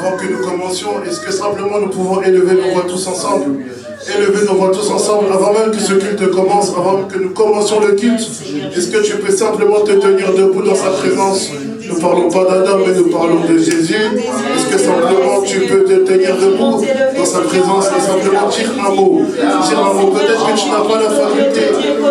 avant que nous commencions, est-ce que simplement nous pouvons élever nos voix tous ensemble? Élever nos voix tous ensemble, avant même que ce culte commence, avant même que nous commencions le culte. Est-ce que tu peux simplement te tenir debout dans sa présence? Nous ne parlons pas d'un homme, mais nous parlons de Jésus. Est-ce que simplement tu peux te tenir debout dans sa présence et simplement dire un mot? Dire un mot. Peut-être que tu n'as pas la faculté,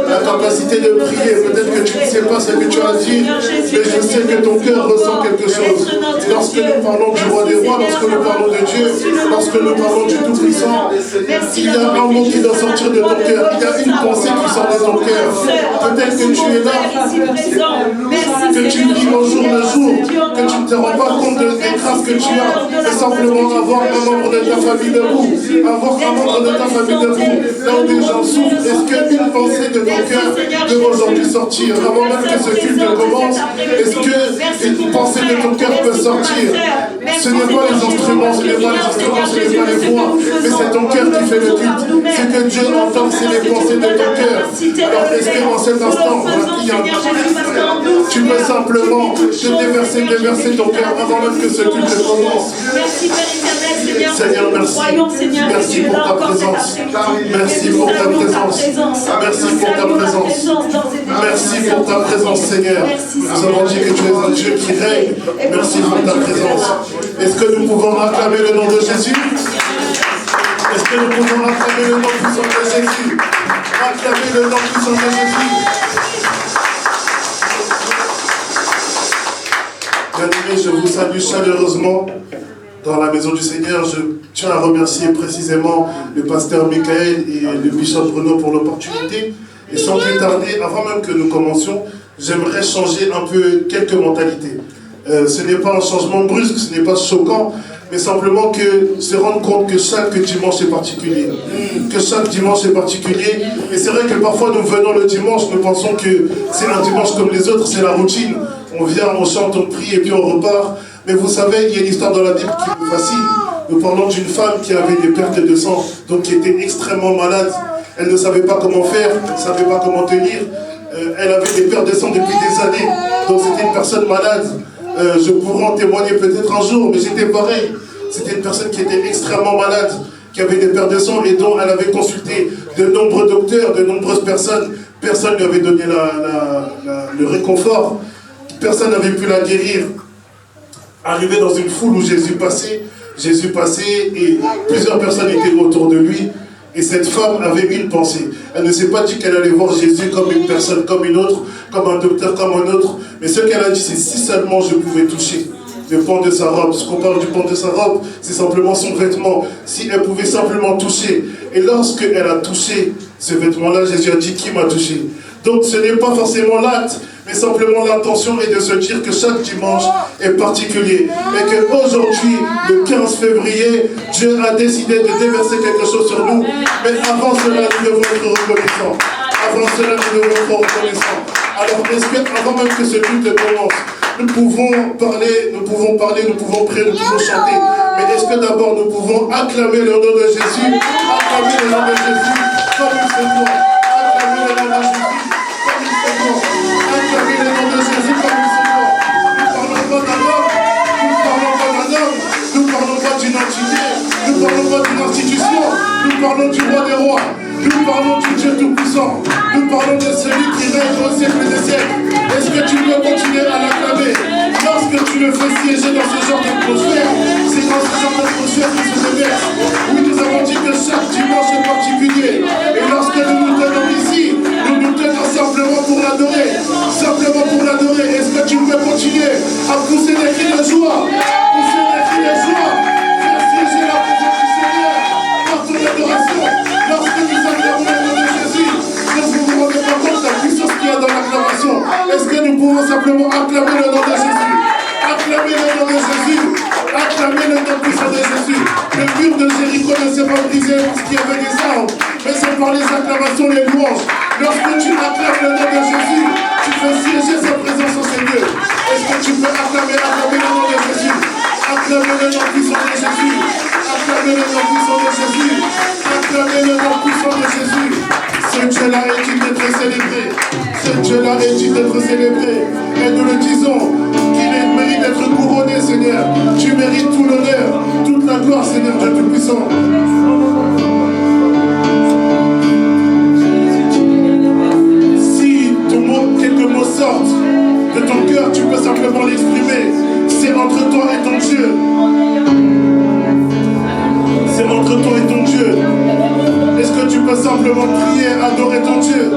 la capacité de prier. Peut-être que tu ne sais pas ce que tu as à dire, mais je sais que ton cœur ressent quelque chose. Lorsque nous parlons du roi des rois, lorsque nous parlons de Dieu, lorsque nous parlons du Tout-Puissant, il y a un mot qui doit sortir de ton cœur. Il y a une pensée qui sort de ton cœur. Peut-être que tu es là, que tu vis au jour le jour, que tu ne te rends pas compte des grâces que tu as, mais simplement avoir un membre de ta famille debout, avoir un membre de ta famille debout, là où des gens souffrent. Est-ce qu'une pensée de ton cœur peut aujourd'hui sortir, avant même que ce culte commence? Est-ce qu'une pensée de ton cœur peut sortir? Ce n'est pas les instruments, ce n'est pas les instruments, ce n'est pas les voix, mais c'est ton cœur qui fait le culte. Ce que Dieu entend, c'est les pensées de ton cœur. Alors est-ce qu'en cet instant, tu peux simplement te déverser ton cœur avant même que ce culte commence? Seigneur, merci. Merci pour ta présence. Merci pour ta présence. Merci pour ta présence. Merci pour ta présence, Seigneur. Nous avons dit que tu es un Dieu qui règne. Merci pour ta présence. Est-ce que nous pouvons acclamer le nom de Jésus? Est-ce que nous pouvons acclamer le nom puissant de Jésus? Acclamer le nom puissant de Jésus. Bien-aimés, je vous salue chaleureusement dans la maison du Seigneur. Je tiens à remercier précisément le pasteur Michael et le bishop Bruno pour l'opportunité. Et sans plus tarder, avant même que nous commencions, j'aimerais changer un peu quelques mentalités. Ce n'est pas un changement brusque, ce n'est pas choquant, mais simplement que se rendre compte que chaque dimanche est particulier. Que chaque dimanche est particulier. Et c'est vrai que parfois nous venons le dimanche, nous pensons que c'est un dimanche comme les autres, c'est la routine. On vient, on chante, on prie et puis on repart. Mais vous savez, il y a une histoire dans la Bible qui me fascine. Nous parlons d'une femme qui avait des pertes de sang, donc qui était extrêmement malade. Elle ne savait pas comment faire, elle ne savait pas comment tenir. Elle avait des pertes de sang depuis des années. Donc c'était une personne malade. Je pourrais en témoigner peut-être un jour, mais j'étais pareil. C'était une personne qui était extrêmement malade, qui avait des pertes de sang et dont elle avait consulté de nombreux docteurs, de nombreuses personnes. Personne ne lui avait donné le réconfort. Personne n'avait pu la guérir. Arrivé dans une foule où Jésus passait et plusieurs personnes étaient autour de lui. Et cette femme avait une pensée. Elle ne s'est pas dit qu'elle allait voir Jésus comme une personne, comme une autre, comme un docteur, comme un autre. Mais ce qu'elle a dit, c'est si seulement je pouvais toucher le pan de sa robe. Ce qu'on parle du pan de sa robe, c'est simplement son vêtement. Si elle pouvait simplement toucher. Et lorsqu'elle a touché ce vêtement-là, Jésus a dit, qui m'a touché? Donc ce n'est pas forcément l'acte, mais simplement l'intention est de se dire que chaque dimanche est particulier. Et qu'aujourd'hui, le 15 février, Dieu a décidé de déverser quelque chose sur nous. Mais avant cela, nous devons être reconnaissants. Avant cela, nous devons être reconnaissants. Alors, est-ce qu'avant même que ce culte commence, nous pouvons parler, nous pouvons prier, nous pouvons chanter. Mais est-ce que d'abord nous pouvons acclamer le nom de Jésus, acclamer le nom de Jésus comme il se doit, acclamer le nom de Jésus comme il se doit, acclamer le nom de Jésus comme il se doit. Nous ne parlons pas d'un homme, nous ne parlons pas d'une entité, nous ne parlons pas d'une institution, nous parlons du roi des rois, nous parlons du Dieu Tout-Puissant, nous parlons de celui qui règne au siècle des siècles. Est-ce que tu peux continuer à l'acclamer? Lorsque tu le fais siéger dans ce genre d'atmosphère, c'est dans ce genre d'atmosphère qui se déverse. Oui, nous avons dit que chaque dimanche est particulier. Et lorsque nous nous tenons ici, nous nous tenons simplement pour l'adorer. Simplement pour l'adorer. Est-ce que tu peux continuer à pousser des cris de joie? Pousser des cris de joie. Faire siéger la présence du Seigneur par ton adoration. Lorsque nous acclamons le nom de Jésus, ne vous rendez pas compte de la puissance qu'il y a dans l'acclamation. Est-ce que nous pouvons simplement acclamer le nom de Jésus? Acclamer le nom de Jésus. Acclamer le nom puissant de Jésus. Le mur de Jéricho ne s'est pas brisé parce qu'il y avait des armes, mais c'est par les acclamations, les louanges. Lorsque tu acclames le nom de Jésus, tu fais siéger sa présence au Seigneur. Est-ce que tu peux acclamer le nom de Jésus? Acclamer le nom puissant de Jésus. Acclamer le nom puissant de Jésus. Acclamer le nom puissant de Jésus. Ce Dieu-là est digne d'être célébré. Ce Dieu-là est digne d'être célébré. Et nous le disons, qu'il mérite d'être couronné, Seigneur. Tu mérites tout l'honneur. Tout-Puissant. Si quelques mots sortent de ton cœur, tu peux simplement l'exprimer. C'est entre toi et ton Dieu. C'est entre toi et ton Dieu. Est-ce que tu peux simplement prier, adorer ton Dieu?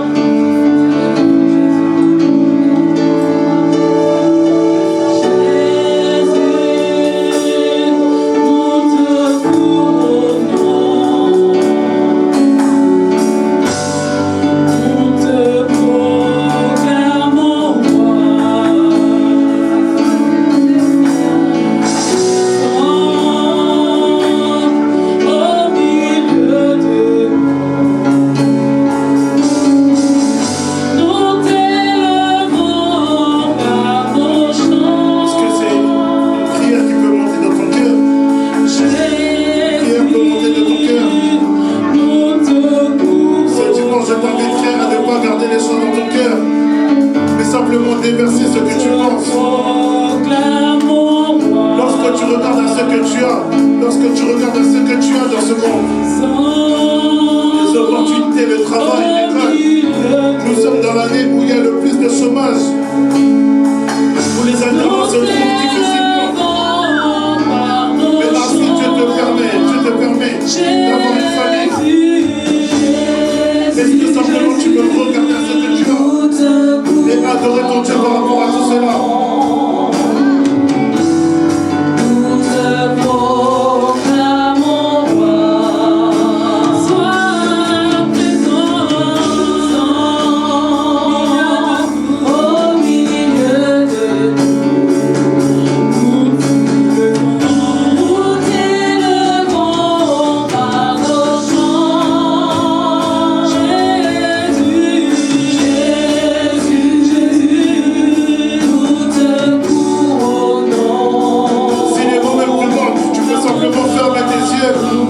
Déverser ce que tu penses. Lorsque tu regardes à ce que tu as, lorsque tu regardes à ce que tu as dans ce monde, les opportunités, le travail, l'école, nous sommes dans l'année où il y a le plus de chômage, où les alternances se trouvent difficilement. Mais ainsi Dieu te permet d'avoir une famille. Est-ce que simplement tu peux regarder à ce que tu as et adorer ton Dieu par rapport à tout cela?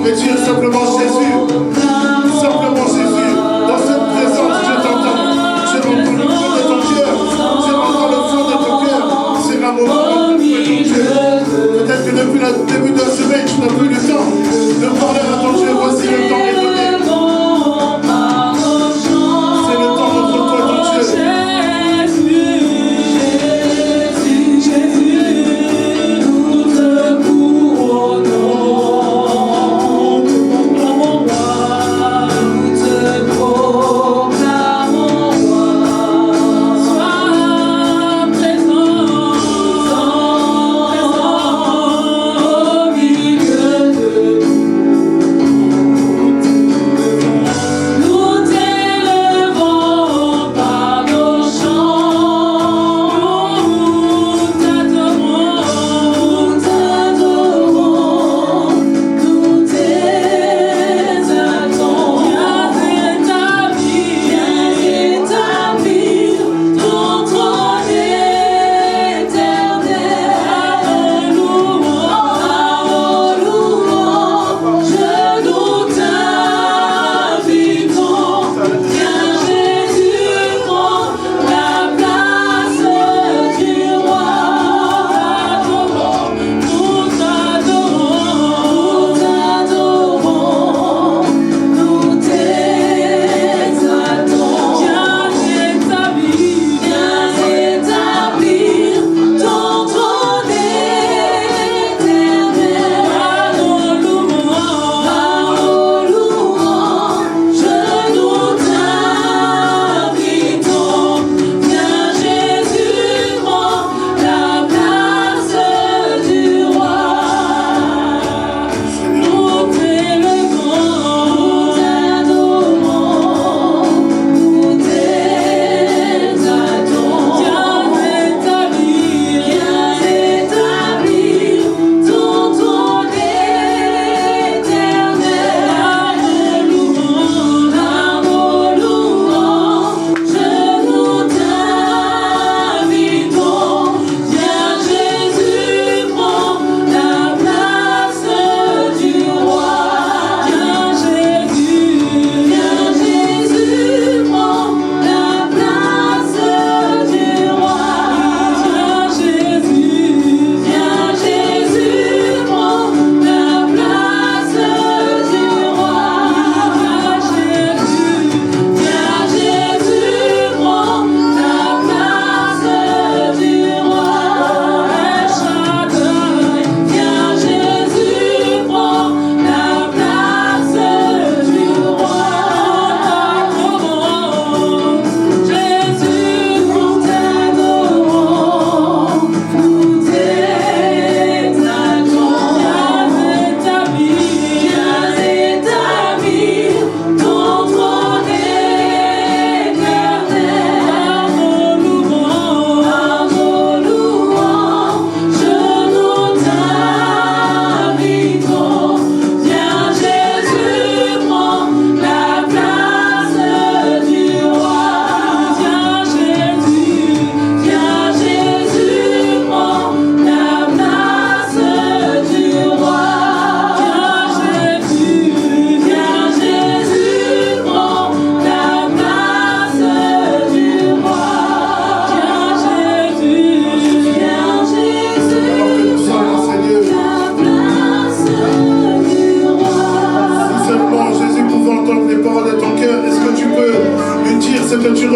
Et dire simplement Jésus, dans cette présence, je t'entends. Je entends le fond de ton cœur, je entends le fond de ton cœur. C'est un moment où tu es ton Dieu. Peut-être que depuis le début de la semaine, tu n'as plus eu le temps de parler à ton Dieu. Voici le temps est donné. C'est le temps entre toi et ton Dieu. Nous te couronnons.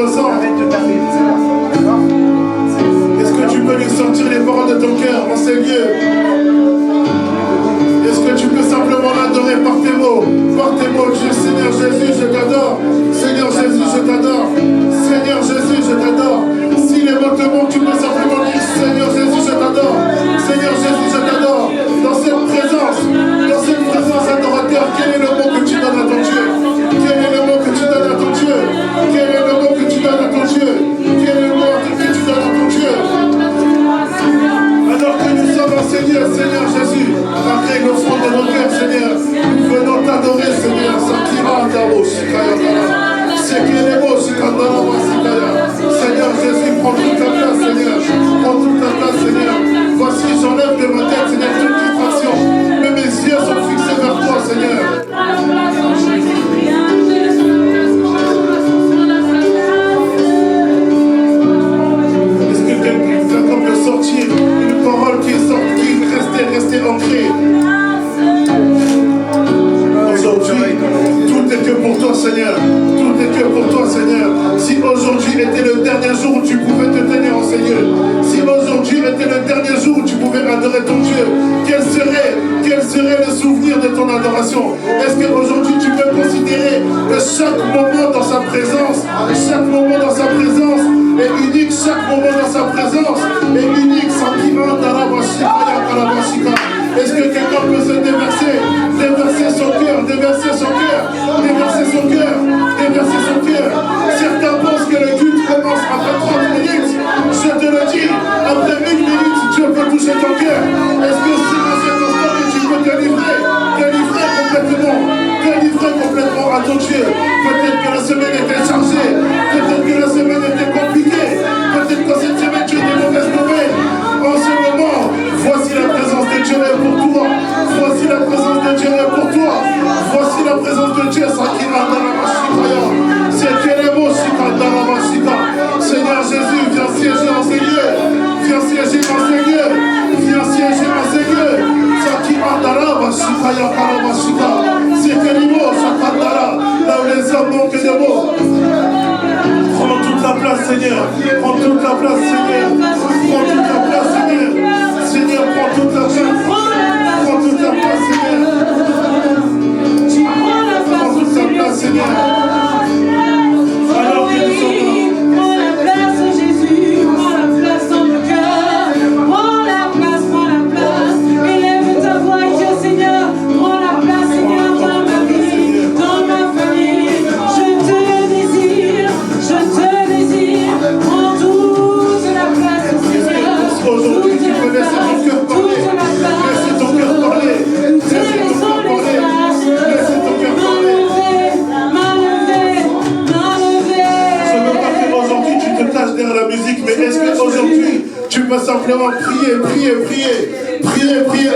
ressens? Est-ce que tu peux lui sortir les paroles de ton cœur dans ces lieux? Est-ce que tu peux simplement l'adorer par tes mots? Par tes mots, Dieu, Seigneur Jésus, je t'adore. Seigneur Jésus, je t'adore. Seigneur Jésus, je t'adore. Si les mots te manquent, tu peux simplement dire Seigneur Jésus, je t'adore. Seigneur Jésus, je t'adore. Dans cette présence adorateur, quel est le mot que tu donnes à ton Dieu? Quel est le mot que tu donnes à ton Dieu? Quel est le mot que tu donnes à ton Dieu? Quel est le mot que tu donnes à ton Dieu? Alors que nous sommes enseignés, Seigneur Jésus, après l'offrande de nos cœurs, Seigneur, nous venons t'adorer, Seigneur. Seigneur Jésus, prends toute ta place, Seigneur. Prends toute ta place, Seigneur. Voici, j'enlève de ma tête, Seigneur, toute distraction. Mais mes yeux sont fixés vers toi, Seigneur. Est-ce que quelqu'un peut sortir une parole qui est restée ancrée? Aujourd'hui, tout est que pour toi, Seigneur. Tout est que pour toi, Seigneur. Si aujourd'hui était le dernier jour où tu pouvais te tenir en Seigneur, si aujourd'hui était le dernier jour où tu pouvais adorer ton Dieu, quel serait le souvenir de ton adoration? Est-ce qu'aujourd'hui tu peux considérer que chaque moment dans sa présence, est unique, chaque moment dans sa présence est unique, est-ce que quelqu'un peut se déverser son cœur? Certains pensent que le culte commence après 30 minutes. Je te le dis, après 1 minute, Dieu peut toucher ton cœur. Est-ce que c'est dans cet instant que tu peux te livrer complètement à ton Dieu? Peut-être que la semaine était chargée, peut-être que la semaine était compliquée, peut-être que cette semaine tu as des mauvaises nouvelles. En ce moment, voici la présence de Dieu est pour toi. Voici la présence de Dieu est pour toi. Voici la présence de Dieu, Seigneur Jésus, viens siéger en ces lieux. Viens siéger en ces lieux. Viens siéger en ces lieux. C'est les mots, là où les hommes manquent de mots. Prends toute la place, Seigneur. Prends toute la place, Seigneur. Prends toute la place, Seigneur. Seigneur, prends toute la place. Prends toute la place, Seigneur. Prends toute la place, Seigneur. Alors que nous sommes simplement prier,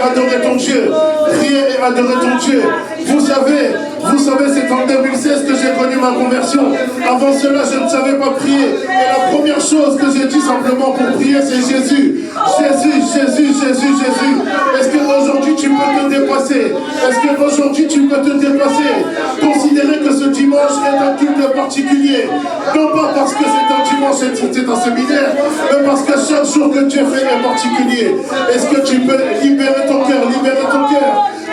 adorer ton Dieu. Prier et adorer ton Dieu. Vous savez, c'est en 2016 que j'ai connu ma conversion. Avant cela, je ne savais pas prier. Et la première chose que j'ai dit simplement pour prier, c'est Jésus. Jésus. Est-ce qu'aujourd'hui tu peux te dépasser? Considérez que ce dimanche est un culte particulier. Non pas parce que c'est un dimanche et c'est un séminaire, mais parce que chaque jour que Dieu fait est particulier. Est-ce que tu peux libérer ton cœur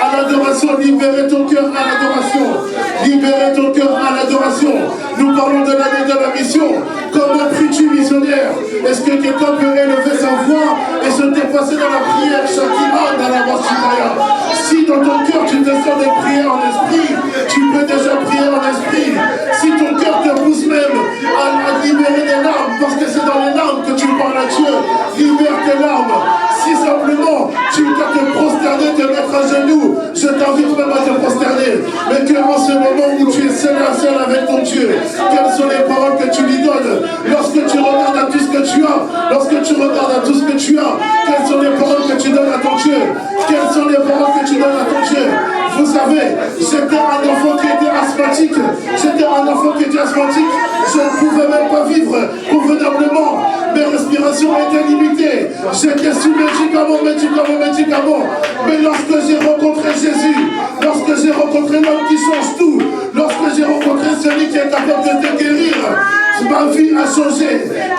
à l'adoration, libérer ton cœur à l'adoration. Libérer ton cœur à l'adoration. Nous parlons de l'année de la mission. Comment pries-tu missionnaire? Est-ce que quelqu'un peut élever sa voix et se dépasser dans la prière? Shakira, dans la voix. Si dans ton cœur tu descends des prières en esprit, tu peux déjà prier en esprit. Si ton cœur te pousse même à libérer des larmes, parce que c'est dans les larmes que tu parles à Dieu, libère tes larmes. Si simplement tu dois te prosterner, te mettre à genoux, je t'invite même à te prosterner. Mais que en ce moment où tu es seul avec ton Dieu, quelles sont les paroles que tu lui donnes? Lorsque tu regardes à tout ce que tu as, quelles sont les paroles que tu donnes à ton Dieu? Quelles sont les paroles que tu donnes à ton Dieu? Vous savez, j'étais un enfant qui était asthmatique. Je ne pouvais même pas vivre convenablement. Mes respirations étaient limitées. J'étais sous médicaments. Mais lorsque j'ai rencontré Jésus, lorsque j'ai rencontré l'homme qui change tout, lorsque j'ai rencontré celui qui est capable de te guérir, Ma vie a changé.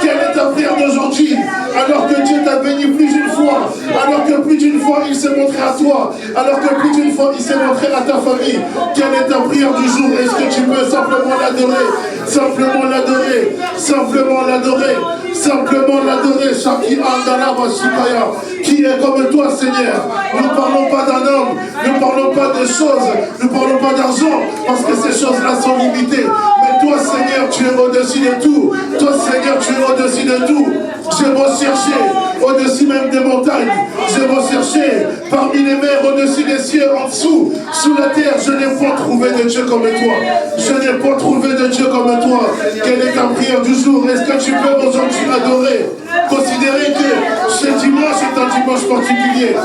Quelle est ta prière d'aujourd'hui? Alors que Dieu t'a béni plus d'une fois, alors que plus d'une fois il s'est montré à toi, alors que plus d'une fois il s'est montré à ta famille, quelle est ta prière du jour? Est-ce que tu peux simplement l'adorer? Simplement l'adorer, simplement l'adorer, simplement l'adorer. Shaki Andala Bashikaya, qui est comme toi, Seigneur. Nous ne parlons pas d'un homme, nous ne parlons pas de choses, nous ne parlons pas d'argent, parce que ces choses-là sont limitées. Mais toi, Seigneur, tu es au-dessus de tout. Toi, Seigneur, tu es au-dessus de tout. Je vais chercher au-dessus même des montagnes. Je vais chercher parmi les mers, au-dessus des cieux, en dessous, sous la terre. Je n'ai pas trouvé de Dieu comme toi. Je n'ai pas trouvé de Dieu comme toi. Quelle est ta prière du jour? Est-ce que tu peux aujourd'hui adorer? Considérer que ce dimanche est un dimanche particulier.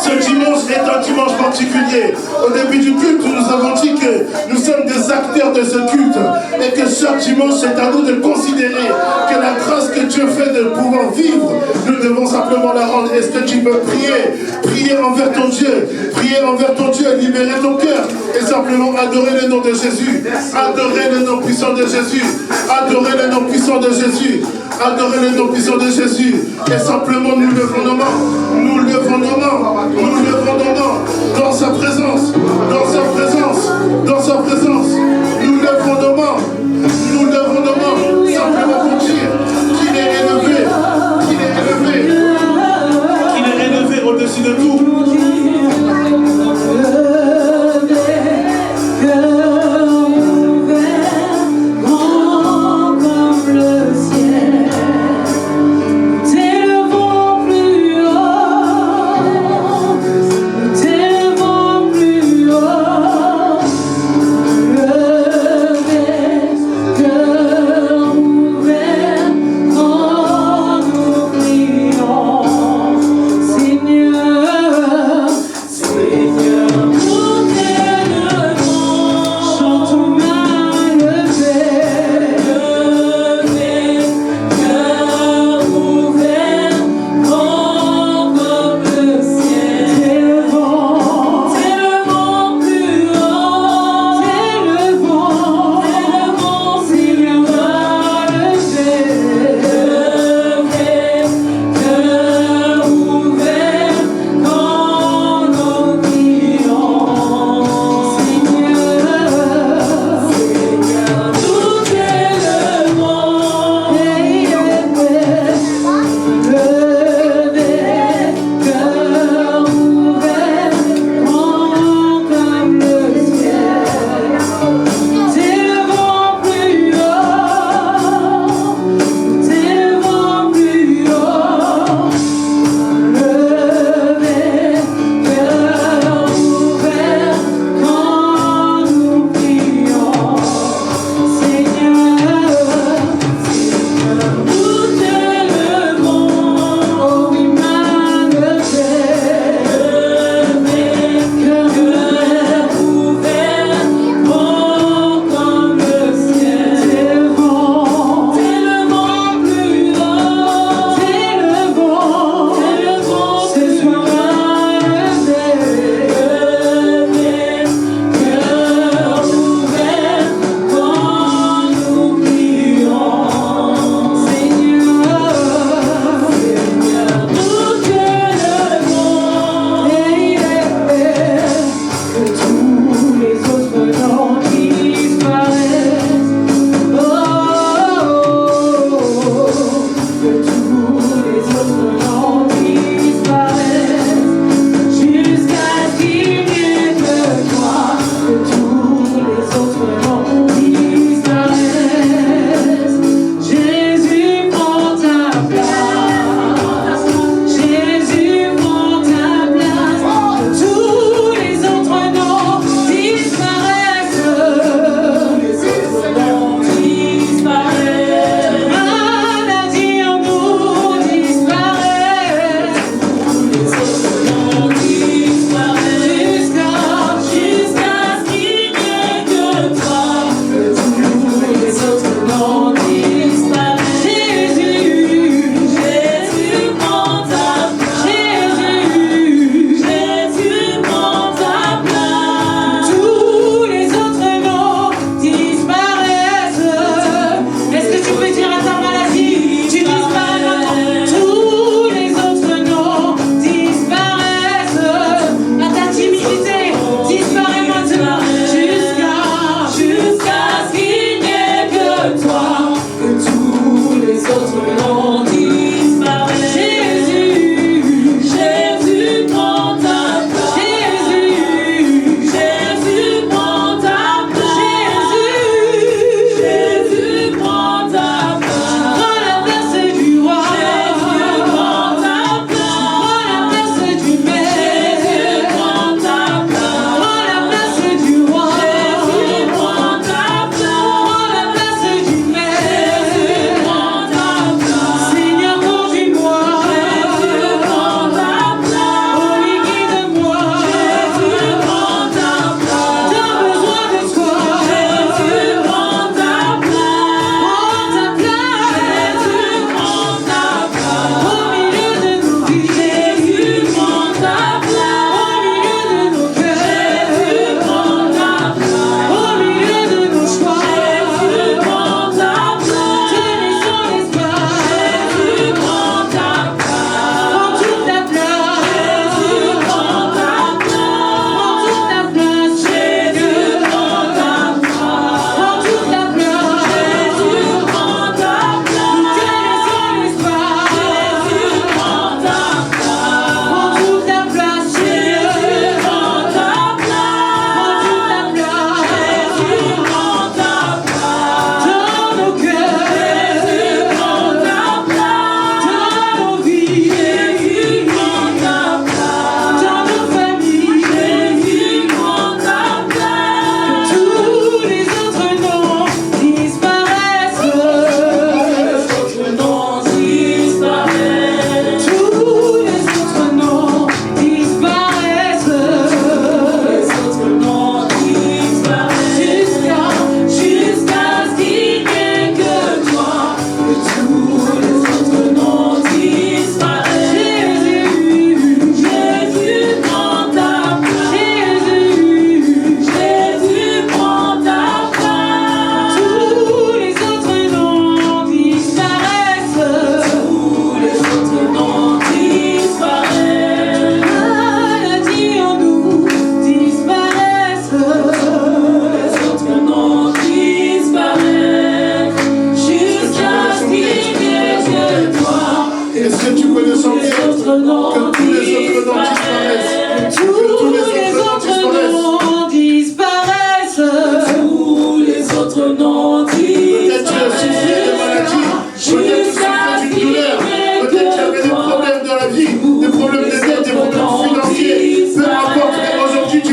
Ce dimanche est un dimanche particulier. Au début du culte, nous avons dit que nous sommes des acteurs de ce culte et que chaque dimanche, c'est à nous de considérer que la grâce que Dieu fait de pouvoir vivre, nous devons simplement la rendre. Est-ce que tu peux prier envers ton Dieu, prier envers ton Dieu, libérer ton cœur et simplement adorer le nom de Jésus, adorer le nom puissant de Jésus, adorer le nom puissant de Jésus, adorer le nom puissant de Jésus et simplement nous levons nos mains, nous levons nos mains, nous levons nos mains dans sa présence, dans sa présence, dans sa présence. Nous levons nos mains, nous levons nos mains, simplement pour dire qu'il est élevé, qu'il est élevé, qu'il est élevé au-dessus de tout. Plus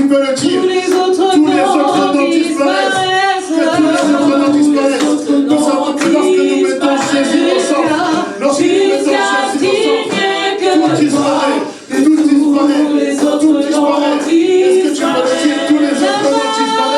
peux le dire. Tous les autres noms disparaissent. Que tous les autres noms disparaissent. Nous savons que lorsque nous mettons Jésus ensemble, lorsque nous mettons Jésus ensemble, tout disparaît. Tout disparaît. Tout disparaît. Est-ce que tu peux le dire? Tous les autres noms disparaissent.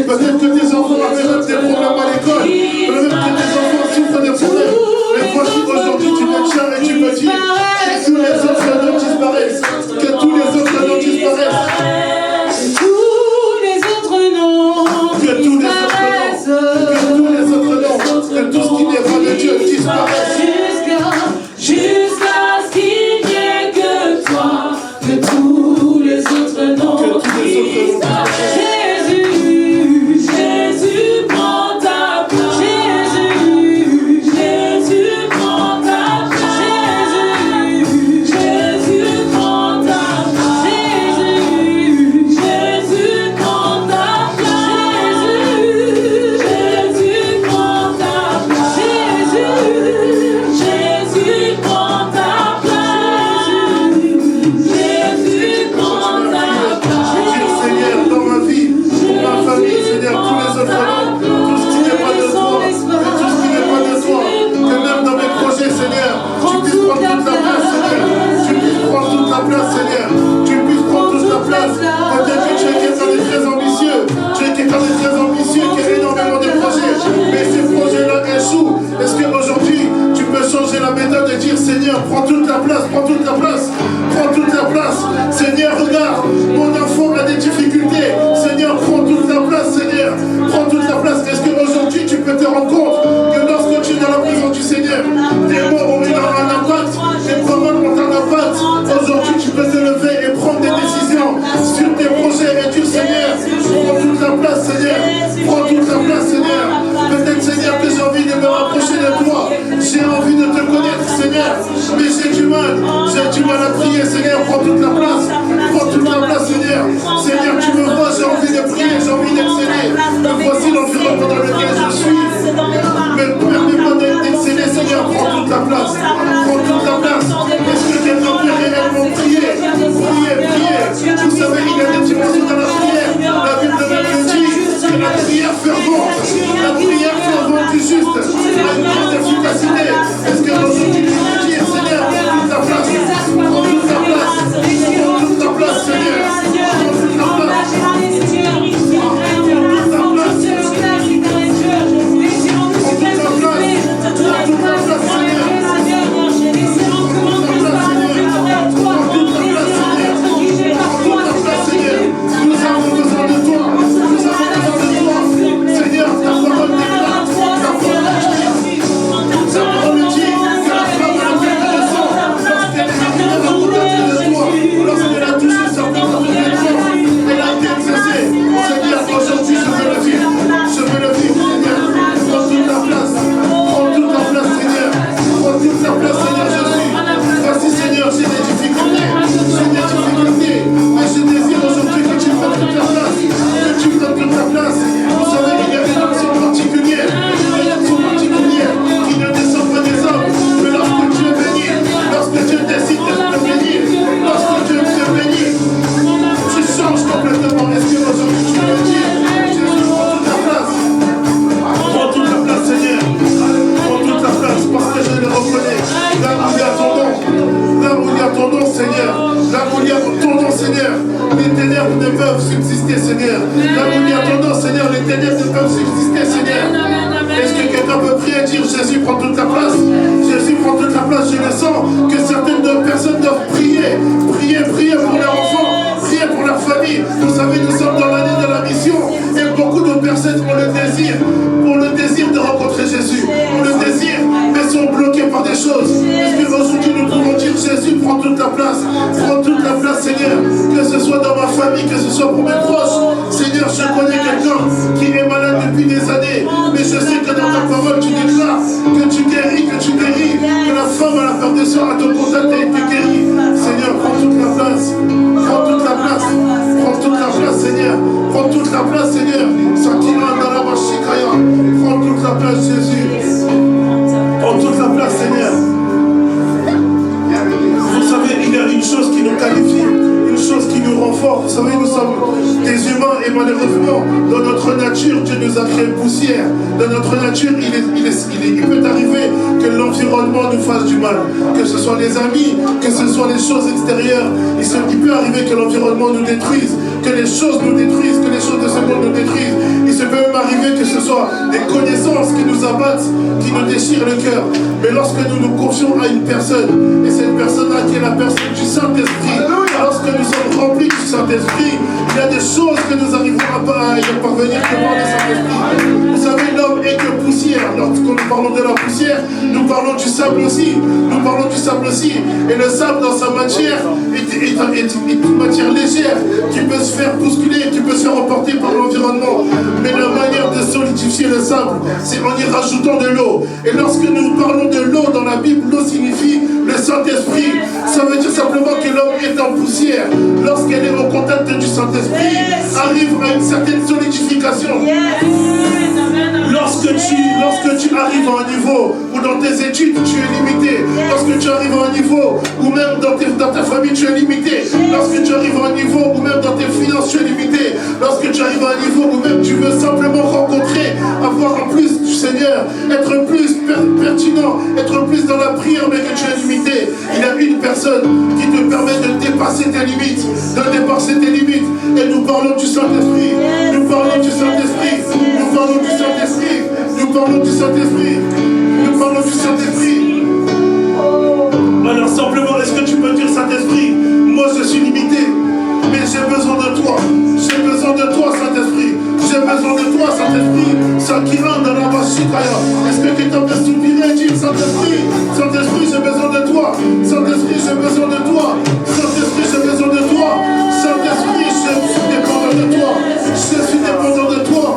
Peut-être que tes enfants avaient même des problèmes à l'école. Peut-être que tes enfants souffrent des problèmes. Mais voici aujourd'hui, tu me tiens et tu me dis que tous les autres noms disparaissent. Que tous les autres noms disparaissent. Tous les autres noms. Que tous les autres noms. Que tout ce qui n'est pas de Dieu disparaisse. Jusqu'à ce qu'il n'y ait que toi. Que tous les autres noms disparaissent. Seigneur, prends toute la place, prends toute la place, prends toute la place. Seigneur, regarde, mon enfant a des difficultés. Seigneur, prends toute la place, Seigneur, prends toute la place. Est-ce qu'aujourd'hui tu peux te rendre compte que lorsque tu es dans la présence du Seigneur, tes mots ont eu un impact, tes paroles ont un impact. Aujourd'hui tu peux te lever et prendre des décisions sur tes projets et dire Seigneur, prends toute la place, Seigneur, prends toute la place, Seigneur. Peut-être, Seigneur, que j'ai envie de me rapprocher de toi, j'ai envie de te connaître, Seigneur, mais j'ai du mal à prier, Seigneur, prends toute la place, Seigneur. Seigneur, tu me vois, j'ai envie de prier, j'ai envie d'exceller. Me voici l'environnement dans lequel je suis. Mais permets-moi d'exceller, Seigneur, prends toute la place, prends toute la place. Est-ce que quelqu'un peut réellement prier? Prier. Vous savez, il y a des dimensions dans la prière. La Bible même le dit que la prière fervente du juste a une grande efficacité. Est-ce que aujourd'hui tu peux dire, Seigneur, prends toute la place, prends toute la place, prends toute la place, Seigneur, prends toute la place, Seigneur, que ce soit dans ma famille, que ce soit pour mes proches. Seigneur, je connais quelqu'un gens à ton contact aient été guéris. Seigneur, prends toute la place. Prends toute la place. Prends toute la place, Seigneur. Prends toute la place, Seigneur. Prends toute la place, Jésus. Prends toute la place, Seigneur. Vous savez, il y a une chose qui nous qualifie, une chose qui nous rend forts. Vous savez, nous sommes des humains et malheureusement, dans notre nature, Dieu nous a créé poussière. Dans notre nature, il peut arriver que l'environnement nous fasse du mal. Que ce soit les amis, que ce soit les choses extérieures. Il peut arriver que l'environnement nous détruise, que les choses nous détruisent, que les choses de ce monde nous détruisent. Il se peut même arriver que ce soit des connaissances qui nous abattent, qui nous déchirent le cœur. Mais lorsque nous nous confions à une personne, et cette personne-là qui est la personne du Saint-Esprit, lorsque nous sommes remplis du Saint-Esprit, il y a des choses que nous arrivons à y parvenir devant le Saint-Esprit. Vous savez, l'homme est que poussière. Lorsque nous parlons de la poussière, nous parlons du sable aussi. Nous parlons du sable aussi. Et le sable dans sa matière est une matière légère qui peut se faire bousculer, qui peut se faire emporter par l'environnement. Mais la manière de solidifier le sable, c'est en y rajoutant de l'eau. Et lorsque nous parlons de l'eau dans la Bible, l'eau signifie le Saint-Esprit. Ça veut dire simplement que l'homme est en poussière. Lorsqu'elle est au contact du Saint-Esprit, arrive à une certaine solidification. Lorsque tu arrives à un niveau où dans tes études tu es limité, lorsque tu arrives à un niveau où même dans ta famille tu es limité, lorsque tu arrives à un niveau où même dans tes finances tu es limité, lorsque tu arrives à un niveau où même tu veux simplement rencontrer, avoir en plus du Seigneur, être plus pertinent, être plus dans la prière mais que tu es limité, il y a une personne qui te permet de dépasser tes limites, et nous parlons du Saint-Esprit, nous parlons du Saint-Esprit, nous parlons du Saint-Esprit, nous parlons du Saint-Esprit, nous parlons du Saint-Esprit. Alors simplement, est-ce que tu peux dire Saint-Esprit, moi je suis limité, mais j'ai besoin de toi, Saint-Esprit, j'ai besoin de toi, Saint-Esprit, Sakira dans la Vashikaya. Est-ce que quelqu'un peut soupirer et dire Saint-Esprit, j'ai besoin de toi, Saint-Esprit, j'ai besoin de toi, Saint-Esprit, j'ai besoin de toi, Saint-Esprit, je suis dépendant de toi, je suis dépendant de toi.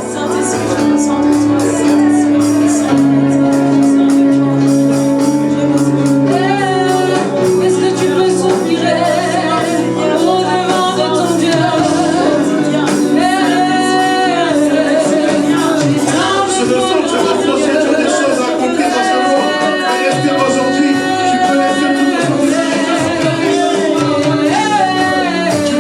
Est-ce que tu peux soupirer au-devant de ton Dieu? Je le sens, tu as reproché, tu as des choses à accomplir dans ce monde. Et est-ce qu'aujourd'hui, tu peux laisser tout le Saint-Esprit? Tu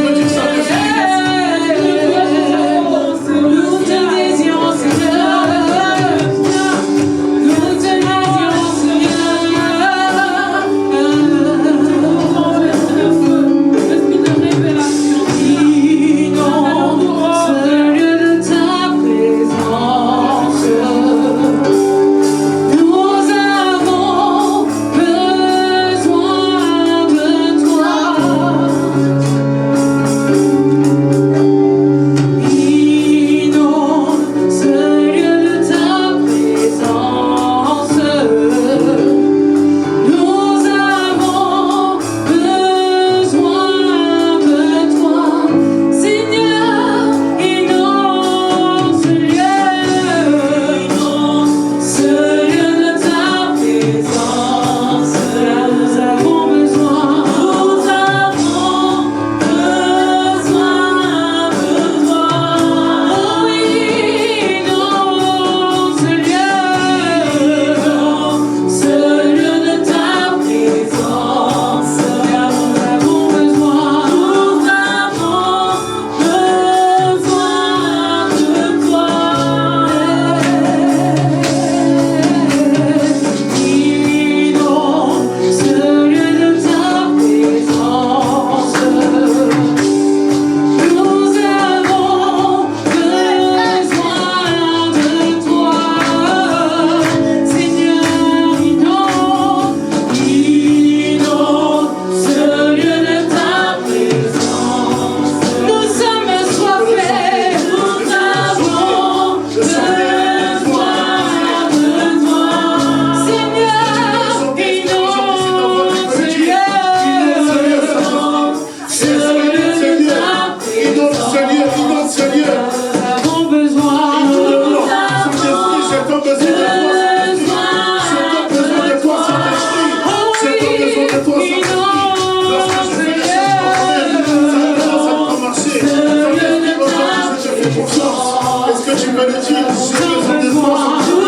veux le dire, j'ai besoin de toi, Saint-Esprit.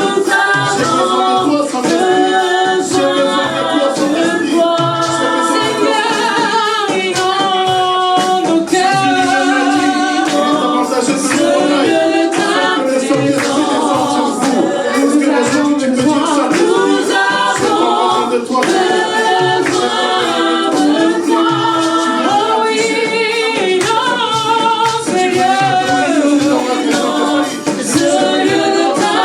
J'ai besoin de toi, Saint-Esprit. J'ai besoin de toi, Saint-Esprit. J'ai besoin de toi. Il est avantageux que je m'en aille, afin que le Saint-Esprit descende sur vous. Est-ce que aujourd'hui tu peux dire, Saint-Esprit, j'ai besoin de toi, Ce lieu de ta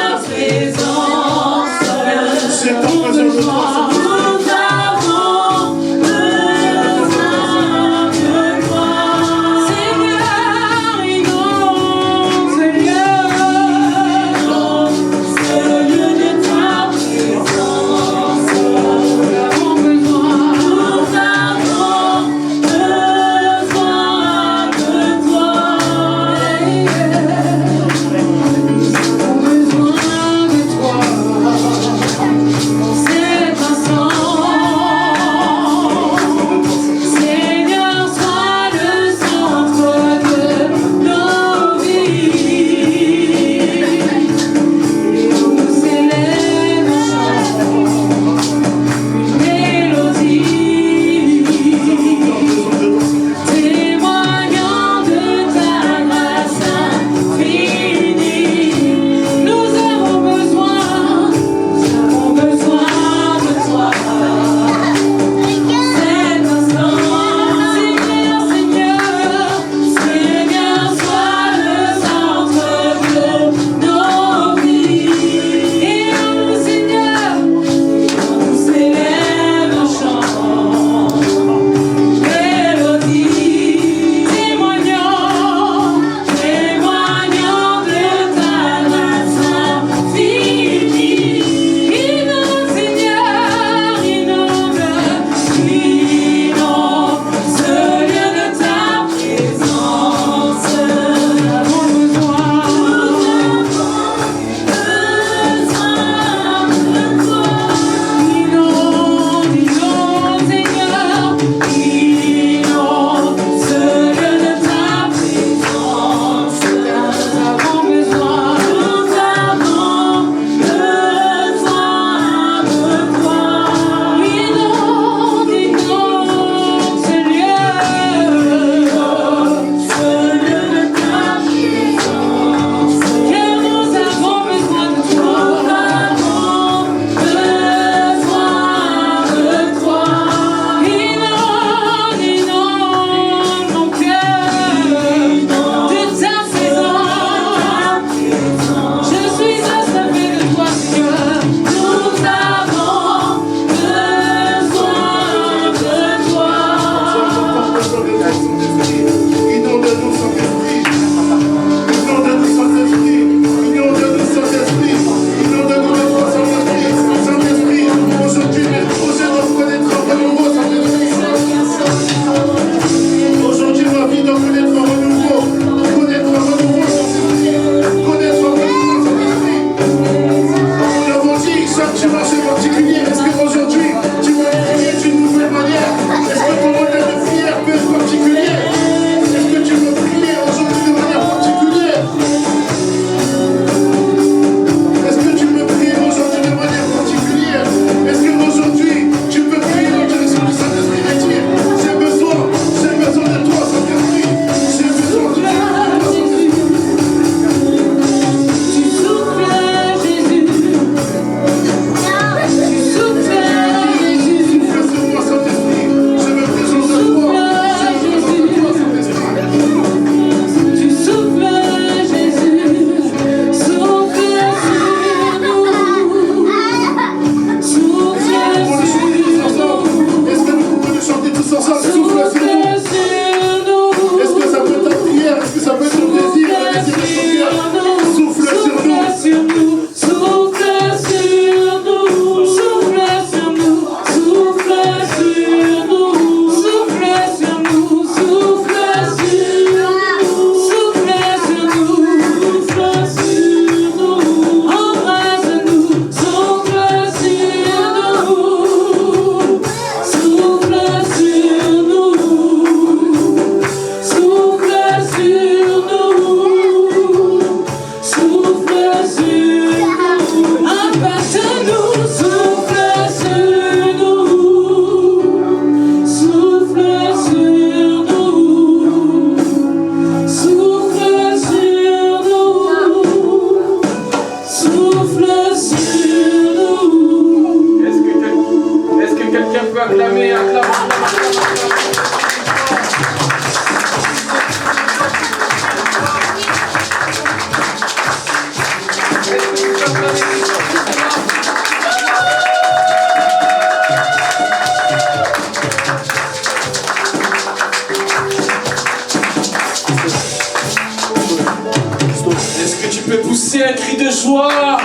peux pousser un cri de joie.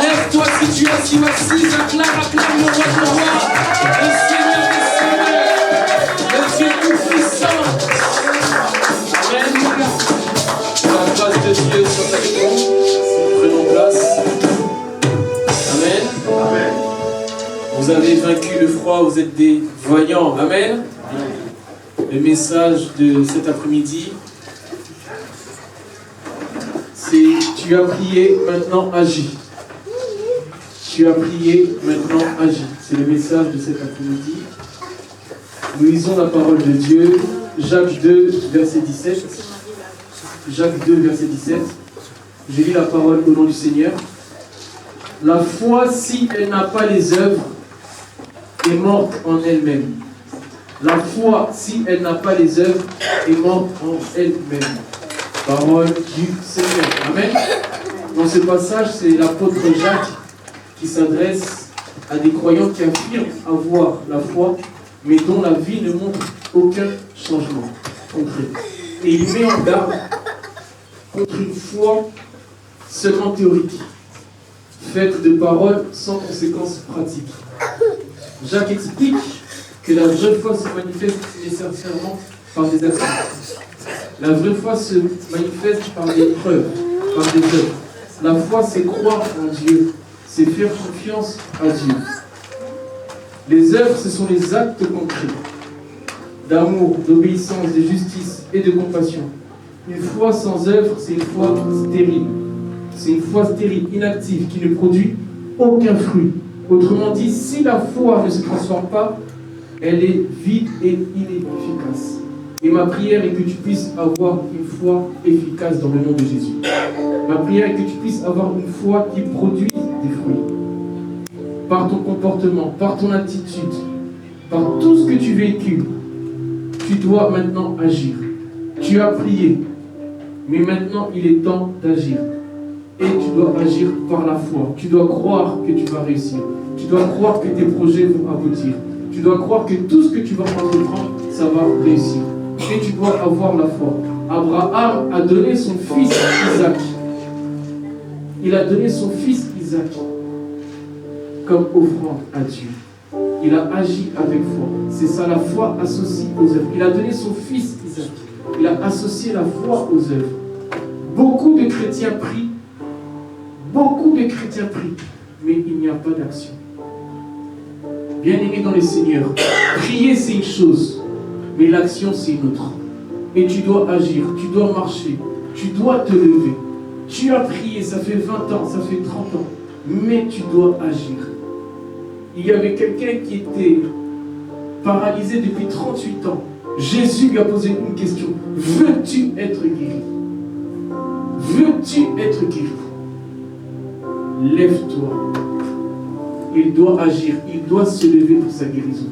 Lève-toi si tu es assis ou assise, acclame le roi de roi, le Seigneur des seigneurs, le Dieu tout-puissant. Amen. La grâce de Dieu soit avec nous. Prenons place. Amen. Amen. Vous avez vaincu le froid, vous êtes des voyants. Amen. Le message de cet après-midi, c'est tu as prié, maintenant agis. Tu as prié, maintenant agis. C'est le message de cet après-midi. Nous lisons la parole de Dieu, Jacques 2, verset 17. Jacques 2, verset 17. Je lis la parole au nom du Seigneur. La foi, si elle n'a pas les œuvres, est morte en elle-même. La foi, si elle n'a pas les œuvres, est morte en elle-même. Parole du Seigneur. Amen. Dans ce passage, c'est l'apôtre Jacques qui s'adresse à des croyants qui affirment avoir la foi, mais dont la vie ne montre aucun changement concret. Et il met en garde contre une foi seulement théorique, faite de paroles sans conséquences pratiques. Jacques explique que la vraie foi se manifeste nécessairement par des actions. La vraie foi se manifeste par des preuves, par des œuvres. La foi, c'est croire en Dieu, c'est faire confiance à Dieu. Les œuvres, ce sont les actes concrets d'amour, d'obéissance, de justice et de compassion. Une foi sans œuvre, c'est une foi stérile. C'est une foi stérile, inactive, qui ne produit aucun fruit. Autrement dit, si la foi ne se transforme pas, elle est vide et inefficace. Et ma prière est que tu puisses avoir une foi efficace dans le nom de Jésus. Ma prière est que tu puisses avoir une foi qui produise des fruits. Par ton comportement, par ton attitude, par tout ce que tu véhicules, tu dois maintenant agir. Tu as prié, mais maintenant il est temps d'agir. Et tu dois agir par la foi. Tu dois croire que tu vas réussir. Tu dois croire que tes projets vont aboutir. Tu dois croire que tout ce que tu vas entreprendre, ça va réussir. Et tu dois avoir la foi. Abraham a donné son fils Isaac. Il a donné son fils Isaac comme offrande à Dieu. Il a agi avec foi. C'est ça la foi associée aux œuvres. Il a donné son fils Isaac. Il a associé la foi aux œuvres. Beaucoup de chrétiens prient. Beaucoup de chrétiens prient. Mais il n'y a pas d'action. Bien-aimé dans le Seigneur, prier c'est une chose, mais l'action c'est une autre. Et tu dois agir, tu dois marcher, tu dois te lever. Tu as prié, ça fait 20 ans, ça fait 30 ans, mais tu dois agir. Il y avait quelqu'un qui était paralysé depuis 38 ans. Jésus lui a posé une question. Veux-tu être guéri? Veux-tu être guéri? Lève-toi. Il doit agir, il doit se lever pour sa guérison.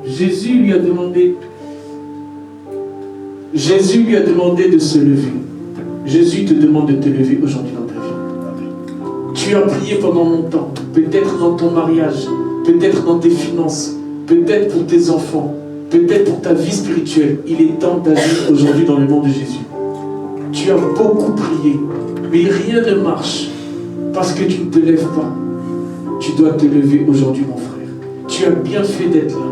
Jésus lui a demandé de se lever. Jésus te demande de te lever aujourd'hui dans ta vie. Tu as prié pendant longtemps, peut-être dans ton mariage, peut-être dans tes finances, peut-être pour tes enfants, peut-être pour ta vie spirituelle. Il est temps d'agir aujourd'hui dans le nom de Jésus. Tu as beaucoup prié, mais rien ne marche parce que tu ne te lèves pas. Tu dois te lever aujourd'hui, mon frère. Tu as bien fait d'être là.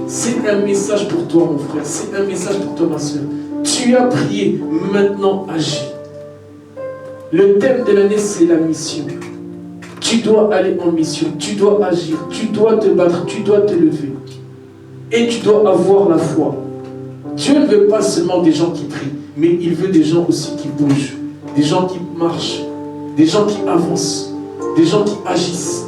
C'est un message pour toi, mon frère. C'est un message pour toi, ma soeur. Tu as prié, maintenant agis. Le thème de l'année, c'est la mission. Tu dois aller en mission. Tu dois agir. Tu dois te battre. Tu dois te lever. Et tu dois avoir la foi. Dieu ne veut pas seulement des gens qui prient, mais il veut des gens aussi qui bougent, des gens qui marchent, des gens qui avancent, des gens qui agissent.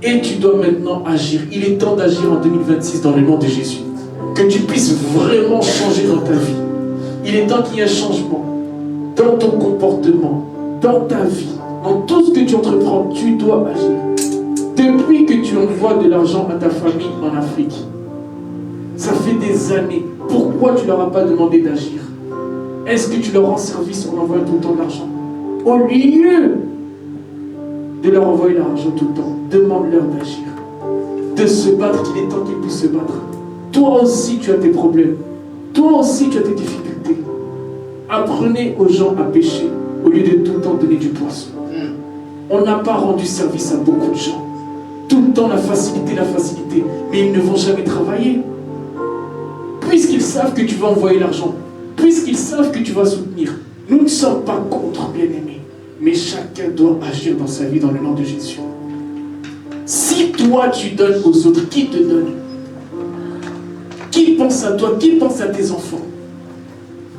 Et tu dois maintenant agir. Il est temps d'agir en 2026 dans le nom de Jésus. Que tu puisses vraiment changer dans ta vie. Il est temps qu'il y ait un changement dans ton comportement, dans ta vie, dans tout ce que tu entreprends. Tu dois agir. Depuis que tu envoies de l'argent à ta famille en Afrique, ça fait des années. Pourquoi tu ne leur as pas demandé d'agir? Est-ce que tu leur rends service en envoyant tout le temps de l'argent? Au lieu de leur envoyer l'argent tout le temps, demande-leur d'agir, de se battre, qu'il est temps qu'ils puissent se battre. Toi aussi, tu as tes problèmes. Toi aussi, tu as tes difficultés. Apprenez aux gens à pêcher au lieu de tout le temps donner du poisson. On n'a pas rendu service à beaucoup de gens. Tout le temps la facilité, mais ils ne vont jamais travailler. Puisqu'ils savent que tu vas envoyer l'argent, puisqu'ils savent que tu vas soutenir, nous ne sommes pas contre, bien-aimés, mais chacun doit agir dans sa vie dans le nom de Jésus. Si toi tu donnes aux autres, qui te donne? Qui pense à toi? Qui pense à tes enfants?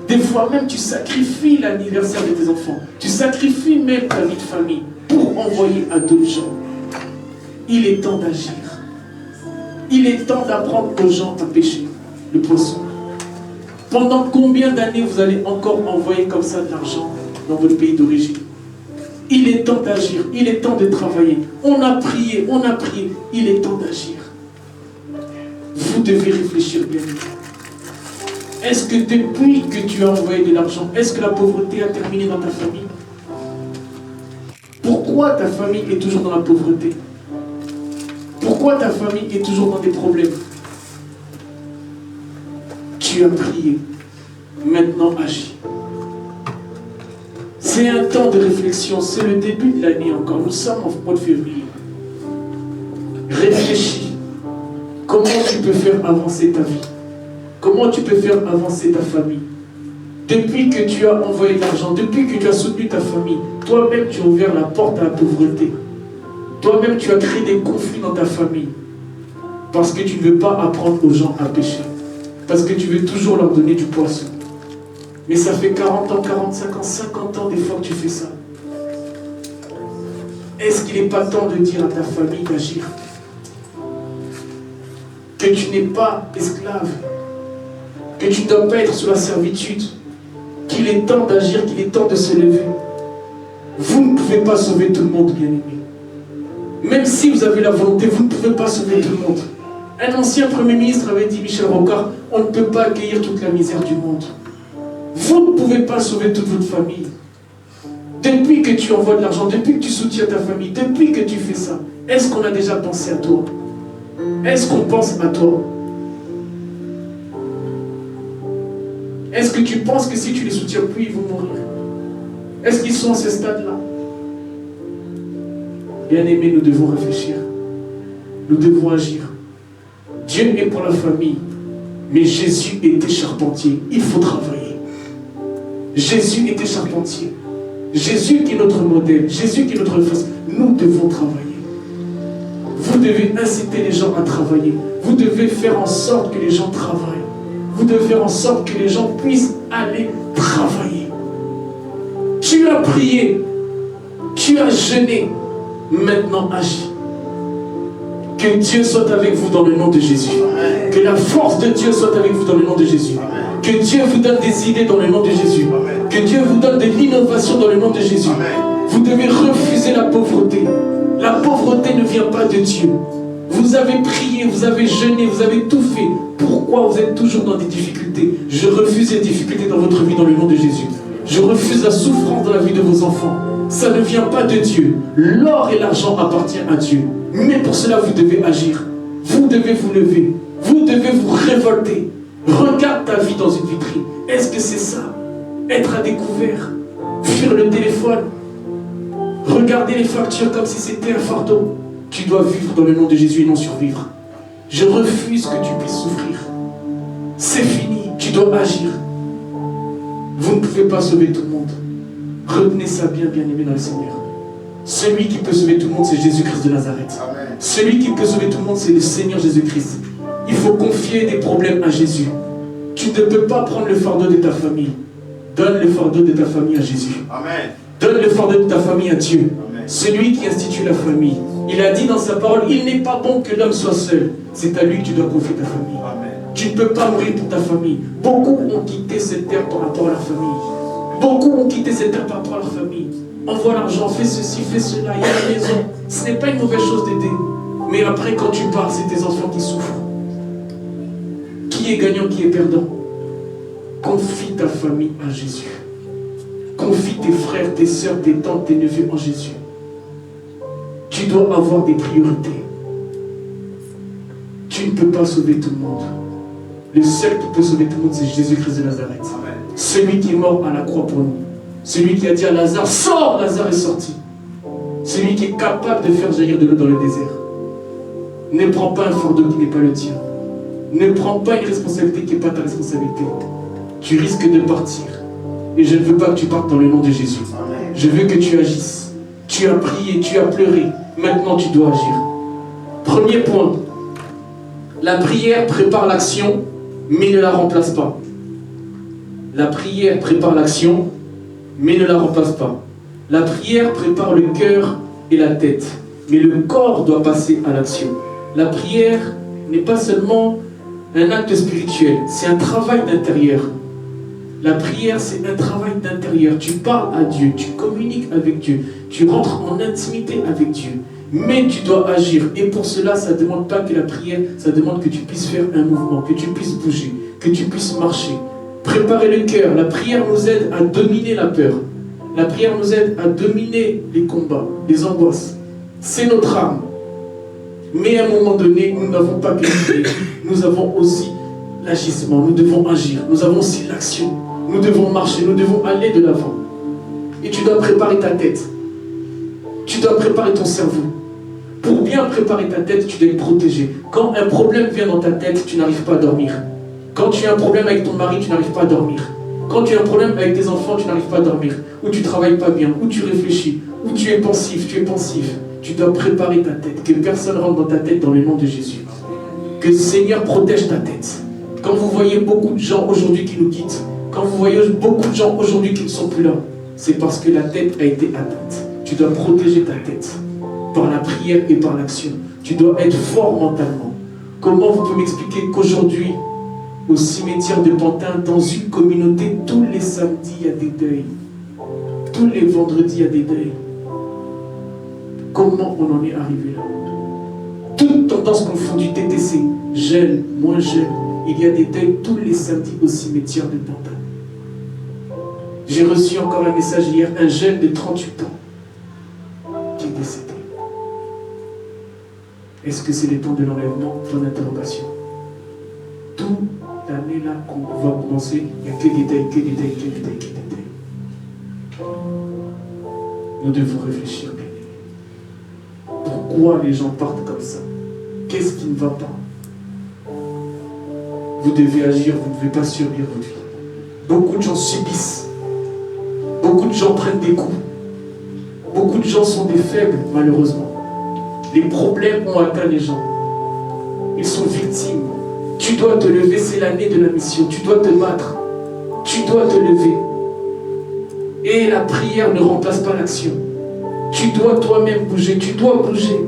Des fois même tu sacrifies l'anniversaire de tes enfants, tu sacrifies même ta vie de famille pour envoyer à d'autres gens. Il est temps d'agir. Il est temps d'apprendre aux gens à pêcher le poisson. Pendant combien d'années vous allez encore envoyer comme ça de l'argent dans votre pays d'origine? Il est temps d'agir, il est temps de travailler. On a prié, il est temps d'agir. Vous devez réfléchir bien. Est-ce que depuis que tu as envoyé de l'argent, est-ce que la pauvreté a terminé dans ta famille? Pourquoi ta famille est toujours dans la pauvreté? Pourquoi ta famille est toujours dans des problèmes? Tu as prié, maintenant agis. C'est un temps de réflexion, c'est le début de l'année encore, nous sommes en mois de février. Réfléchis, comment tu peux faire avancer ta vie? Comment tu peux faire avancer ta famille? Depuis que tu as envoyé de l'argent, depuis que tu as soutenu ta famille, toi-même tu as ouvert la porte à la pauvreté. Toi-même tu as créé des conflits dans ta famille. Parce que tu ne veux pas apprendre aux gens à pêcher. Parce que tu veux toujours leur donner du poisson. Mais ça fait 40 ans, 45 ans, 50 ans des fois que tu fais ça. Est-ce qu'il n'est pas temps de dire à ta famille d'agir? Que tu n'es pas esclave. Que tu ne dois pas être sous la servitude. Qu'il est temps d'agir, qu'il est temps de se lever. Vous ne pouvez pas sauver tout le monde, bien-aimé. Même si vous avez la volonté, vous ne pouvez pas sauver tout le monde. Un ancien Premier ministre avait dit, Michel Rocard, on ne peut pas accueillir toute la misère du monde. Vous ne pouvez pas sauver toute votre famille. Depuis que tu envoies de l'argent, depuis que tu soutiens ta famille, depuis que tu fais ça, est-ce qu'on a déjà pensé à toi? Est-ce qu'on pense à toi? Est-ce que tu penses que si tu les soutiens plus, ils vont mourir? Est-ce qu'ils sont à ce stade-là? Bien-aimés, nous devons réfléchir. Nous devons agir. Dieu est pour la famille, mais Jésus était charpentier. Il faut travailler. Jésus était charpentier. Jésus qui est notre modèle, Jésus qui est notre face. Nous devons travailler. Vous devez inciter les gens à travailler. Vous devez faire en sorte que les gens travaillent. Vous devez faire en sorte que les gens puissent aller travailler. Tu as prié, tu as jeûné, maintenant agis. Que Dieu soit avec vous dans le nom de Jésus. Que la force de Dieu soit avec vous dans le nom de Jésus. Que Dieu vous donne des idées dans le nom de Jésus. Que Dieu vous donne de l'innovation dans le nom de Jésus. Vous devez refuser la pauvreté. La pauvreté ne vient pas de Dieu. Vous avez prié, vous avez jeûné, vous avez tout fait. Pourquoi vous êtes toujours dans des difficultés? Je refuse les difficultés dans votre vie dans le nom de Jésus. Je refuse la souffrance dans la vie de vos enfants. Ça ne vient pas de Dieu. L'or et l'argent appartiennent à Dieu. Mais pour cela, vous devez agir. Vous devez vous lever. Vous devez vous révolter. Regarde ta vie dans une vitrine. Est-ce que c'est ça? Être à découvert. Fuir le téléphone. Regarder les factures comme si c'était un fardeau. Tu dois vivre dans le nom de Jésus et non survivre. Je refuse que tu puisses souffrir. C'est fini. Tu dois agir. Vous ne pouvez pas sauver tout le monde. Retenez ça bien, bien-aimé dans le Seigneur. Celui qui peut sauver tout le monde, c'est Jésus-Christ de Nazareth. Amen. Celui qui peut sauver tout le monde, c'est le Seigneur Jésus-Christ. Il faut confier des problèmes à Jésus. Tu ne peux pas prendre le fardeau de ta famille. Donne le fardeau de ta famille à Jésus. Amen. Donne le fardeau de ta famille à Dieu. Amen. Celui qui institue la famille. Il a dit dans sa parole, il n'est pas bon que l'homme soit seul. C'est à lui que tu dois confier ta famille. Amen. Tu ne peux pas mourir pour ta famille. Beaucoup ont quitté cette terre par rapport à leur famille. Beaucoup ont quitté cette terre par rapport à leur famille. Envoie l'argent, fais ceci, fais cela, il y a la maison. Ce n'est pas une mauvaise chose d'aider. Mais après, quand tu pars, c'est tes enfants qui souffrent. Qui est gagnant, qui est perdant? Confie ta famille à Jésus. Confie tes frères, tes soeurs, tes tantes, tes neveux en Jésus. Tu dois avoir des priorités. Tu ne peux pas sauver tout le monde. Le seul qui peut sauver tout le monde, c'est Jésus-Christ de Nazareth. Amen. Celui qui est mort à la croix pour nous. Celui qui a dit à Lazare, sors, Lazare est sorti. Celui qui est capable de faire jaillir de l'eau dans le désert. Ne prends pas un fardeau qui n'est pas le tien. Ne prends pas une responsabilité qui n'est pas ta responsabilité. Tu risques de partir. Et je ne veux pas que tu partes dans le nom de Jésus. Je veux que tu agisses. Tu as prié, tu as pleuré. Maintenant, tu dois agir. Premier point. La prière prépare l'action, mais ne la remplace pas. La prière prépare l'action, mais ne la remplace pas. La prière prépare le cœur et la tête, mais le corps doit passer à l'action. La prière n'est pas seulement un acte spirituel, c'est un travail d'intérieur. La prière, c'est un travail d'intérieur. Tu parles à Dieu, tu communiques avec Dieu, tu rentres en intimité avec Dieu. Mais tu dois agir. Et pour cela, ça ne demande pas que la prière, ça demande que tu puisses faire un mouvement, que tu puisses bouger, que tu puisses marcher. Préparer le cœur. La prière nous aide à dominer la peur. La prière nous aide à dominer les combats, les angoisses. C'est notre arme. Mais à un moment donné, nous n'avons pas que prier. Nous avons aussi l'agissement. Nous devons agir. Nous avons aussi l'action. Nous devons marcher. Nous devons aller de l'avant. Et tu dois préparer ta tête. Tu dois préparer ton cerveau. Pour bien préparer ta tête, tu dois être protégé. Quand un problème vient dans ta tête, tu n'arrives pas à dormir. Quand tu as un problème avec ton mari, tu n'arrives pas à dormir. Quand tu as un problème avec tes enfants, tu n'arrives pas à dormir. Ou tu ne travailles pas bien, ou tu réfléchis, ou tu es pensif, Tu dois préparer ta tête. Que personne rentre dans ta tête dans le nom de Jésus. Que le Seigneur protège ta tête. Quand vous voyez beaucoup de gens aujourd'hui qui nous quittent, quand vous voyez beaucoup de gens aujourd'hui qui ne sont plus là, c'est parce que la tête a été atteinte. Tu dois protéger ta tête par la prière et par l'action. Tu dois être fort mentalement. Comment vous pouvez m'expliquer qu'aujourd'hui, au cimetière de Pantin, dans une communauté, tous les samedis, il y a des deuils. Tous les vendredis, il y a des deuils. Comment on en est arrivé là? Toutes tendances confondues, TTC, jeunes, moins jeunes, il y a des deuils tous les samedis au cimetière de Pantin. J'ai reçu encore un message hier, un jeune de 38 ans qui est décédé. Est-ce que c'est le temps de l'enlèvement? Point d'interrogation. Toute l'année là qu'on va commencer, il n'y a que des deuils, que des deuils, que des deuils, que des deuils. Nous devons réfléchir, bien aimés. Pourquoi les gens partent comme ça? Qu'est-ce qui ne va pas? Vous devez agir, vous ne devez pas subir votre vie. Beaucoup de gens subissent. Beaucoup de gens prennent des coups. Beaucoup de gens sont des faibles, malheureusement. Les problèmes ont atteint les gens. Ils sont victimes. Tu dois te lever, c'est l'année de la mission. Tu dois te battre. Tu dois te lever. Et la prière ne remplace pas l'action. Tu dois toi-même bouger. Tu dois bouger.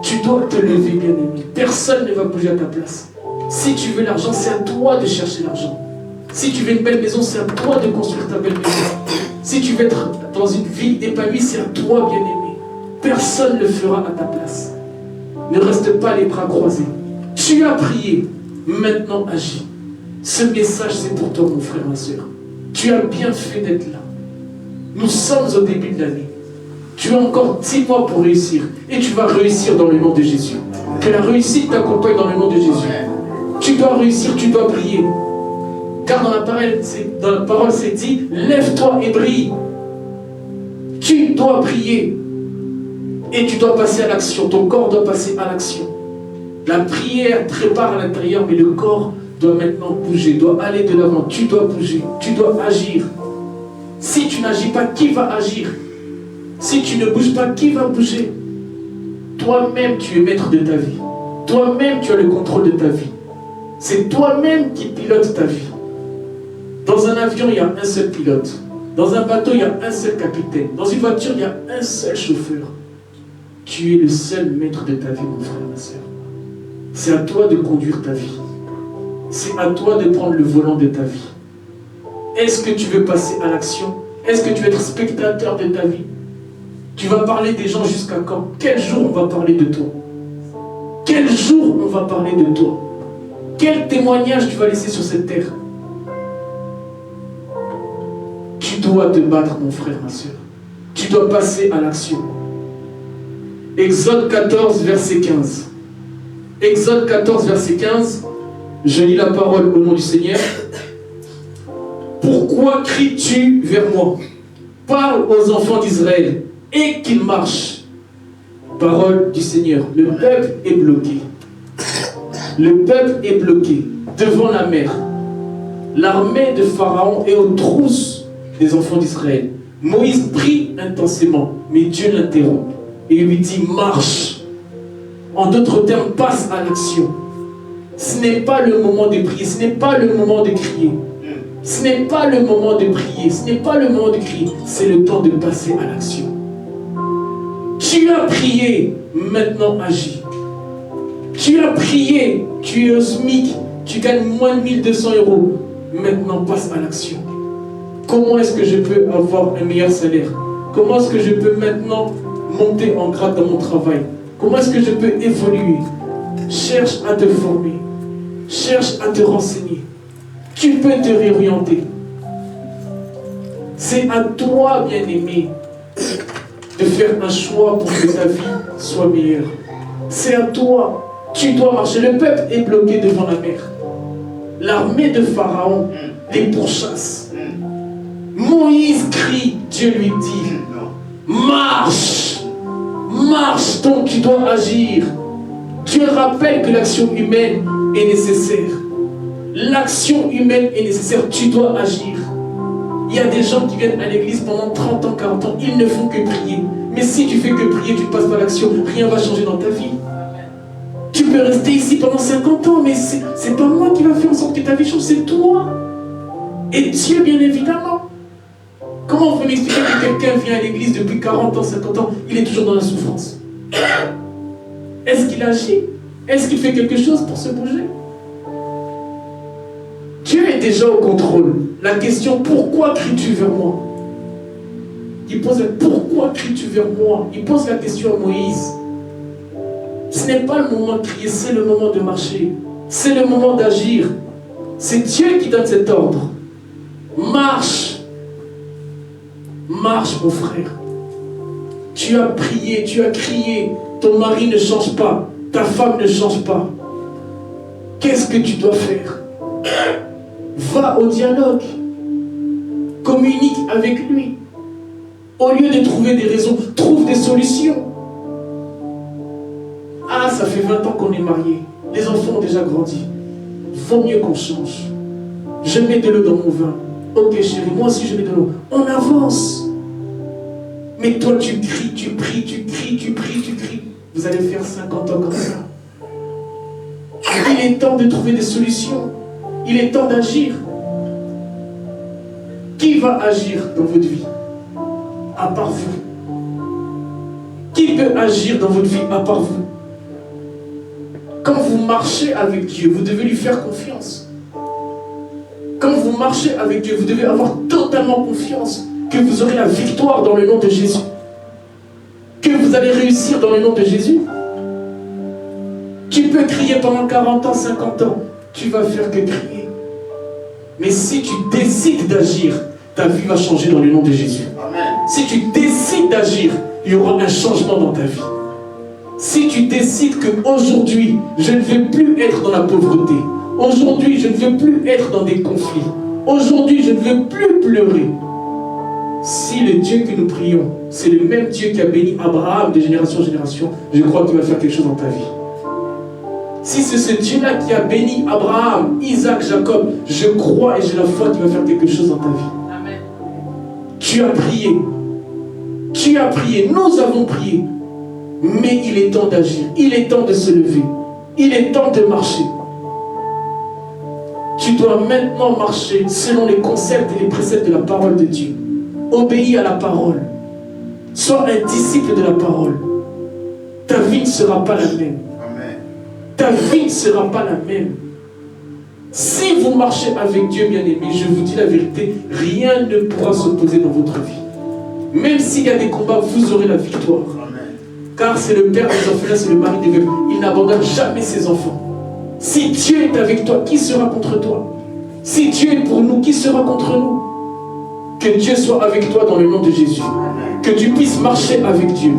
Tu dois te lever, bien-aimé. Personne ne va bouger à ta place. Si tu veux l'argent, c'est à toi de chercher l'argent. Si tu veux une belle maison, c'est à toi de construire ta belle maison. Si tu veux être dans une vie épanouie, c'est à toi, bien-aimé. Personne ne le fera à ta place. Ne reste pas les bras croisés. Tu as prié, maintenant agis. Ce message, c'est pour toi, mon frère, ma soeur. Tu as bien fait d'être là. Nous sommes au début de l'année. Tu as encore 10 mois pour réussir. Et tu vas réussir dans le nom de Jésus. Que la réussite t'accompagne dans le nom de Jésus. Tu dois réussir, tu dois prier. Car dans la parole, c'est dit, lève-toi et brille. Tu dois prier. Et tu dois passer à l'action. Ton corps doit passer à l'action. La prière prépare à l'intérieur, mais le corps doit maintenant bouger, doit aller de l'avant. Tu dois bouger, tu dois agir. Si tu n'agis pas, qui va agir? Si tu ne bouges pas, qui va bouger? Toi-même, tu es maître de ta vie. Toi-même, tu as le contrôle de ta vie. C'est toi-même qui pilote ta vie. Dans un avion, il y a un seul pilote. Dans un bateau, il y a un seul capitaine. Dans une voiture, il y a un seul chauffeur. Tu es le seul maître de ta vie, mon frère, ma soeur. C'est à toi de conduire ta vie. C'est à toi de prendre le volant de ta vie. Est-ce que tu veux passer à l'action? Est-ce que tu veux être spectateur de ta vie? Tu vas parler des gens jusqu'à quand? Quel jour on va parler de toi? Quel jour on va parler de toi? Quel témoignage tu vas laisser sur cette terre? Tu dois te battre, mon frère, ma soeur. Tu dois passer à l'action. Exode 14, verset 15. Exode 14, verset 15. Je lis la parole au nom du Seigneur. Pourquoi cries-tu vers moi? Parle aux enfants d'Israël et qu'ils marchent. Parole du Seigneur. Le peuple est bloqué. Le peuple est bloqué devant la mer. L'armée de Pharaon est aux trousses des enfants d'Israël. Moïse prie intensément, mais Dieu l'interrompt et lui dit marche. En d'autres termes, passe à l'action. Ce n'est pas le moment de prier, ce n'est pas le moment de crier. Ce n'est pas le moment de prier, ce n'est pas le moment de crier, c'est le temps de passer à l'action. Tu as prié, maintenant agis. Tu as prié, tu es au SMIC, tu gagnes moins de 1200 €. Maintenant passe à l'action. Comment est-ce que je peux avoir un meilleur salaire? Comment est-ce que je peux maintenant monter en grade dans mon travail? Comment est-ce que je peux évoluer? Cherche à te former. Cherche à te renseigner. Tu peux te réorienter. C'est à toi, bien-aimé, de faire un choix pour que ta vie soit meilleure. C'est à toi. Tu dois marcher. Le peuple est bloqué devant la mer. L'armée de Pharaon les pourchasse. Moïse crie, Dieu lui dit, marche, marche, donc tu dois agir. Dieu rappelle que l'action humaine est nécessaire. L'action humaine est nécessaire, tu dois agir. Il y a des gens qui viennent à l'église pendant 30 ans, 40 ans, ils ne font que prier. Mais si tu fais que prier, tu ne passes pas à l'action, rien ne va changer dans ta vie. Tu peux rester ici pendant 50 ans, mais c'est pas moi qui va faire en sorte que ta vie change, c'est toi. Et Dieu, bien évidemment. Comment vous pouvez m'expliquer que quelqu'un vient à l'église depuis 40 ans, 50 ans, il est toujours dans la souffrance? Est-ce qu'il agit? Est-ce qu'il fait quelque chose pour se bouger? Dieu est déjà au contrôle. La question, pourquoi cries-tu vers moi? Il pose pourquoi cries-tu vers moi? Il pose la question à Moïse. Ce n'est pas le moment de crier, c'est le moment de marcher. C'est le moment d'agir. C'est Dieu qui donne cet ordre. Marche. Marche, mon frère. Tu as prié, tu as crié. Ton mari ne change pas. Ta femme ne change pas. Qu'est-ce que tu dois faire? Va au dialogue. Communique avec lui. Au lieu de trouver des raisons, trouve des solutions. Ah, ça fait 20 ans qu'on est mariés. Les enfants ont déjà grandi. Vaut mieux qu'on change. Je mets de l'eau dans mon vin. Ok chérie, moi aussi je mets de l'eau. On avance. Mais toi tu cries, tu pries, tu cries, tu pries, tu cries. Vous allez faire 50 ans comme ça. Il est temps de trouver des solutions. Il est temps d'agir. Qui va agir dans votre vie? À part vous. Qui peut agir dans votre vie à part vous? Quand vous marchez avec Dieu, vous devez lui faire confiance. Quand vous marchez avec Dieu, vous devez avoir totalement confiance que vous aurez la victoire dans le nom de Jésus. Que vous allez réussir dans le nom de Jésus. Tu peux crier pendant 40 ans, 50 ans. Tu vas faire que crier. Mais si tu décides d'agir, ta vie va changer dans le nom de Jésus. Amen. Si tu décides d'agir, il y aura un changement dans ta vie. Si tu décides qu'aujourd'hui, je ne veux plus être dans la pauvreté. Aujourd'hui, je ne veux plus être dans des conflits. Aujourd'hui, je ne veux plus pleurer. Si le Dieu que nous prions, c'est le même Dieu qui a béni Abraham de génération en génération, je crois qu'il va faire quelque chose dans ta vie. Si c'est ce Dieu-là qui a béni Abraham, Isaac, Jacob, je crois et j'ai la foi qu'il va faire quelque chose dans ta vie. Amen. Tu as prié. Tu as prié. Nous avons prié. Mais il est temps d'agir. Il est temps de se lever. Il est temps de marcher. Tu dois maintenant marcher selon les concepts et les préceptes de la parole de Dieu. Obéis à la parole. Sois un disciple de la parole. Ta vie ne sera pas la même. Amen. Ta vie ne sera pas la même. Si vous marchez avec Dieu, bien-aimé, je vous dis la vérité, rien ne pourra s'opposer dans votre vie. Même s'il y a des combats, vous aurez la victoire. Amen. Car c'est le père des orphelins, c'est le mari des veuves. Il n'abandonne jamais ses enfants. Si Dieu est avec toi, qui sera contre toi? Si Dieu est pour nous, qui sera contre nous? Que Dieu soit avec toi dans le nom de Jésus. Que tu puisses marcher avec Dieu.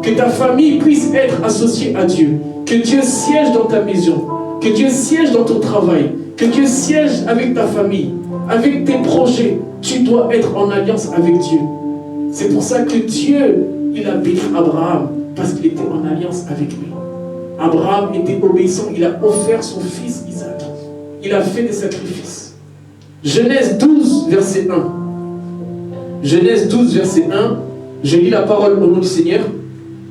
Que ta famille puisse être associée à Dieu. Que Dieu siège dans ta maison. Que Dieu siège dans ton travail. Que Dieu siège avec ta famille, avec tes projets. Tu dois être en alliance avec Dieu. C'est pour ça que Dieu, il a béni Abraham, parce qu'il était en alliance avec lui. Abraham était obéissant, il a offert son fils Isaac. Il a fait des sacrifices. Genèse 12, verset 1. Genèse 12, verset 1. Je lis la parole au nom du Seigneur.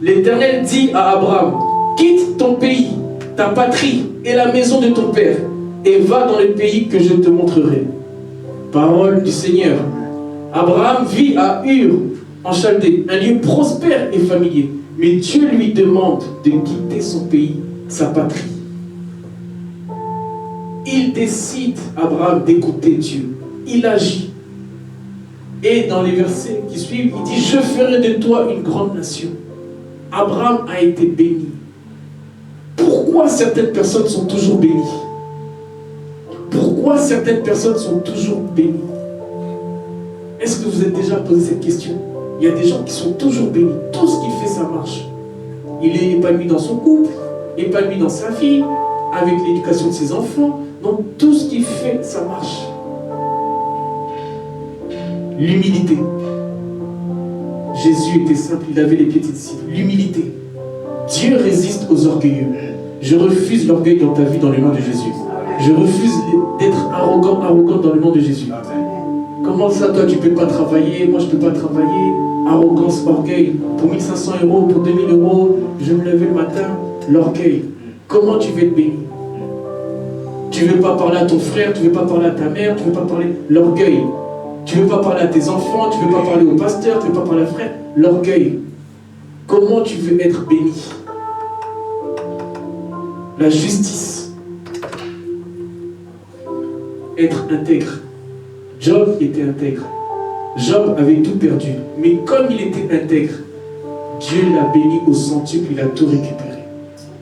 L'Éternel dit à Abraham, quitte ton pays, ta patrie et la maison de ton père, et va dans le pays que je te montrerai. Parole du Seigneur. Abraham vit à Ur, en Chaldée, un lieu prospère et familier. Mais Dieu lui demande de quitter son pays, sa patrie. Il décide, Abraham, d'écouter Dieu. Il agit. Et dans les versets qui suivent, il dit, je ferai de toi une grande nation. Abraham a été béni. Pourquoi certaines personnes sont toujours bénies? Pourquoi certaines personnes sont toujours bénies? Est-ce que vous êtes déjà posé cette question? Il y a des gens qui sont toujours bénis. Tout ce qu'il fait, ça marche. Il est épanoui dans son couple, épanoui dans sa vie, avec l'éducation de ses enfants. Donc tout ce qu'il fait, ça marche. L'humilité. Jésus était simple, il avait les pieds de ses disciples. L'humilité. Dieu résiste aux orgueilleux. Je refuse l'orgueil dans ta vie dans le nom de Jésus. Je refuse d'être arrogant dans le nom de Jésus. Comment ça, toi, tu ne peux pas travailler? Moi, je ne peux pas travailler. Arrogance, orgueil. Pour 1500 €, pour 2000 €, je me levais le matin. L'orgueil. Comment tu veux être béni? Tu ne veux pas parler à ton frère, tu ne veux pas parler à ta mère, tu ne veux pas parler... L'orgueil. Tu ne veux pas parler à tes enfants, tu ne veux pas parler au pasteur, tu ne veux pas parler à frère. L'orgueil. Comment tu veux être béni? La justice. Être intègre. Job était intègre. Job avait tout perdu. Mais comme il était intègre, Dieu l'a béni au centuple, il a tout récupéré.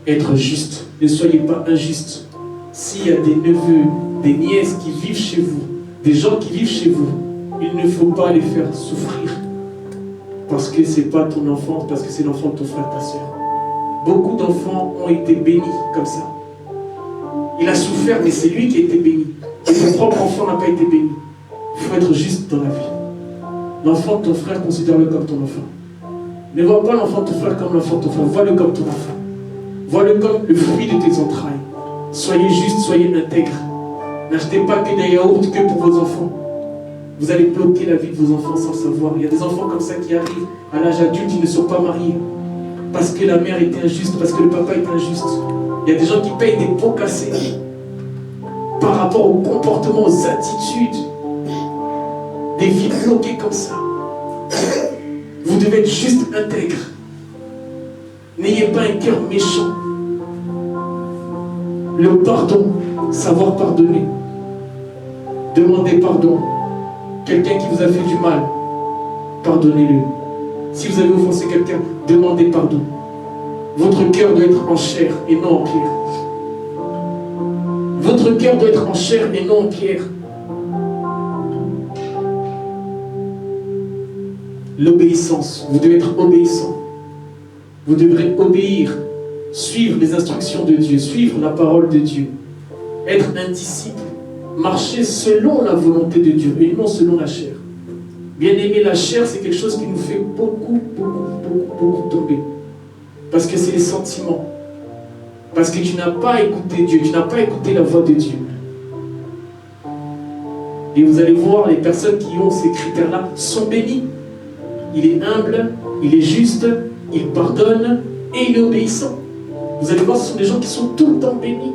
Être juste. Ne soyez pas injuste. S'il y a des neveux, des nièces qui vivent chez vous, des gens qui vivent chez vous, il ne faut pas les faire souffrir. Parce que ce n'est pas ton enfant, parce que c'est l'enfant de ton frère, ta soeur. Beaucoup d'enfants ont été bénis comme ça. Il a souffert, mais c'est lui qui a été béni. Et son propre enfant n'a pas été béni. Il faut être juste dans la vie. L'enfant de ton frère, considère-le comme ton enfant. Ne vois pas l'enfant de ton frère comme l'enfant de ton frère. Vois-le comme ton enfant. Vois-le comme le fruit de tes entrailles. Soyez juste, soyez intègre. N'achetez pas que des yaourts que pour vos enfants. Vous allez bloquer la vie de vos enfants sans le savoir. Il y a des enfants comme ça qui arrivent à l'âge adulte, ils ne sont pas mariés. Parce que la mère était injuste, parce que le papa était injuste. Il y a des gens qui payent des pots cassés par rapport au comportement, aux attitudes. Des vies bloquées comme ça. Vous devez être juste intègre. N'ayez pas un cœur méchant. Le pardon, savoir pardonner. Demandez pardon. Quelqu'un qui vous a fait du mal, pardonnez-le. Si vous avez offensé quelqu'un, demandez pardon. Votre cœur doit être en chair et non en pierre. Votre cœur doit être en chair et non en pierre. L'obéissance. Vous devez être obéissant. Vous devrez obéir, suivre les instructions de Dieu, suivre la parole de Dieu. Être un disciple. Marcher selon la volonté de Dieu et non selon la chair. Bien aimé, la chair, c'est quelque chose qui nous fait beaucoup tomber. Parce que c'est les sentiments. Parce que tu n'as pas écouté Dieu, tu n'as pas écouté la voix de Dieu. Et vous allez voir, les personnes qui ont ces critères-là sont bénies. Il est humble, il est juste, il pardonne et il est obéissant. Vous allez voir, ce sont des gens qui sont tout le temps bénis.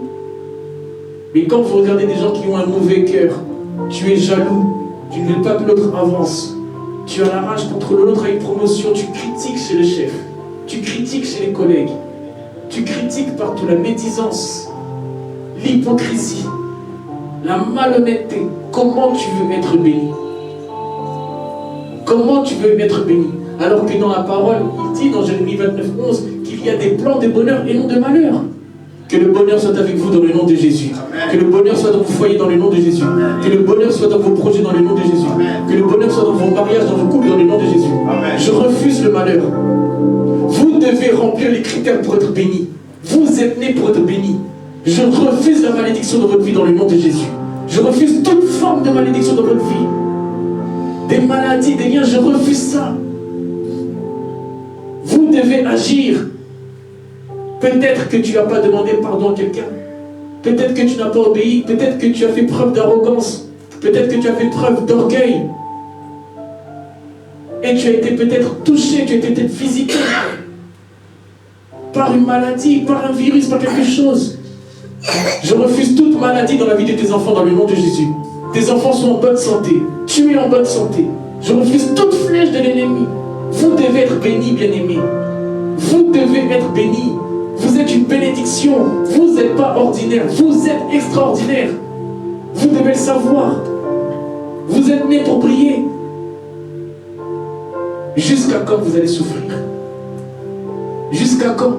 Mais quand vous regardez des gens qui ont un mauvais cœur, tu es jaloux, tu ne veux pas que l'autre avance, tu as la rage contre l'autre à une promotion, tu critiques chez le chef, tu critiques chez les collègues, tu critiques partout la médisance, l'hypocrisie, la malhonnêteté. Comment tu veux être béni? Comment tu veux être béni? Alors que dans la parole, il dit dans Jérémie 29:11 qu'il y a des plans de bonheur et non de malheur. Que le bonheur soit avec vous dans le nom de Jésus. Amen. Que le bonheur soit dans vos foyers dans le nom de Jésus. Amen. Que le bonheur soit dans vos projets dans le nom de Jésus. Amen. Que le bonheur soit dans vos mariages, dans vos couples dans le nom de Jésus. Amen. Je refuse le malheur. Vous devez remplir les critères pour être béni. Vous êtes nés pour être béni. Je refuse la malédiction de votre vie dans le nom de Jésus. Je refuse toute forme de malédiction dans votre vie. Des maladies, des liens, je refuse ça. Vous devez agir. Peut-être que tu n'as pas demandé pardon à quelqu'un. Peut-être que tu n'as pas obéi. Peut-être que tu as fait preuve d'arrogance. Peut-être que tu as fait preuve d'orgueil. Et tu as été peut-être touché, tu as été peut-être visité par une maladie, par un virus, par quelque chose. Je refuse toute maladie dans la vie de tes enfants dans le nom de Jésus. Tes enfants sont en bonne santé. Tu es en bonne santé. Je refuse toute flèche de l'ennemi. Vous devez être bénis, bien-aimés. Vous devez être bénis. Vous êtes une bénédiction. Vous n'êtes pas ordinaire. Vous êtes extraordinaire. Vous devez le savoir. Vous êtes nés pour briller. Jusqu'à quand vous allez souffrir? Jusqu'à quand?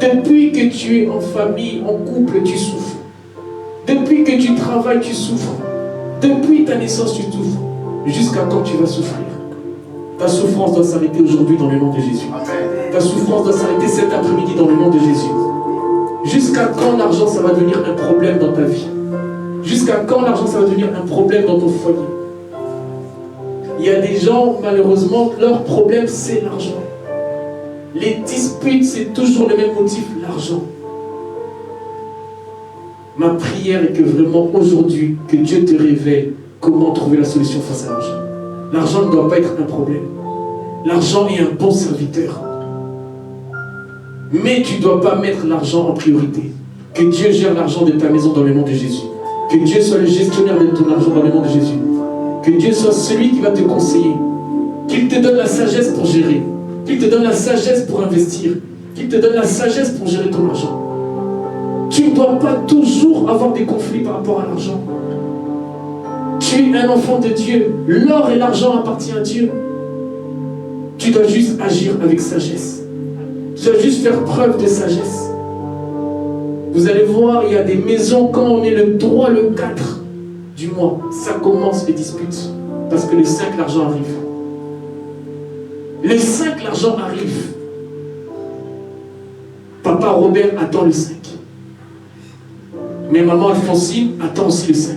Depuis que tu es en famille, en couple, tu souffres. Depuis que tu travailles, tu souffres. Depuis ta naissance, tu souffres. Jusqu'à quand tu vas souffrir? Ta souffrance doit s'arrêter aujourd'hui dans le nom de Jésus. Ta souffrance doit s'arrêter cet après-midi dans le nom de Jésus. Jusqu'à quand l'argent, ça va devenir un problème dans ta vie? Jusqu'à quand l'argent, ça va devenir un problème dans ton foyer? Il y a des gens, malheureusement, leur problème, c'est l'argent. Les disputes, c'est toujours le même motif, l'argent. Ma prière est que vraiment aujourd'hui, que Dieu te révèle comment trouver la solution face à l'argent. L'argent ne doit pas être un problème. L'argent est un bon serviteur. Mais tu ne dois pas mettre l'argent en priorité. Que Dieu gère l'argent de ta maison dans le nom de Jésus. Que Dieu soit le gestionnaire de ton argent dans le nom de Jésus. Que Dieu soit celui qui va te conseiller. Qu'il te donne la sagesse pour gérer. Qu'il te donne la sagesse pour investir. Qu'il te donne la sagesse pour gérer ton argent. Tu ne dois pas toujours avoir des conflits par rapport à l'argent. Tu es un enfant de Dieu. L'or et l'argent appartiennent à Dieu. Tu dois juste agir avec sagesse. Tu dois juste faire preuve de sagesse. Vous allez voir, il y a des maisons, quand on est le 3, le 4 du mois, ça commence les disputes. Parce que le 5, l'argent arrive. Le 5, l'argent arrive. Papa Robert attend le 5. Mais maman Alphonsine attend aussi le 5.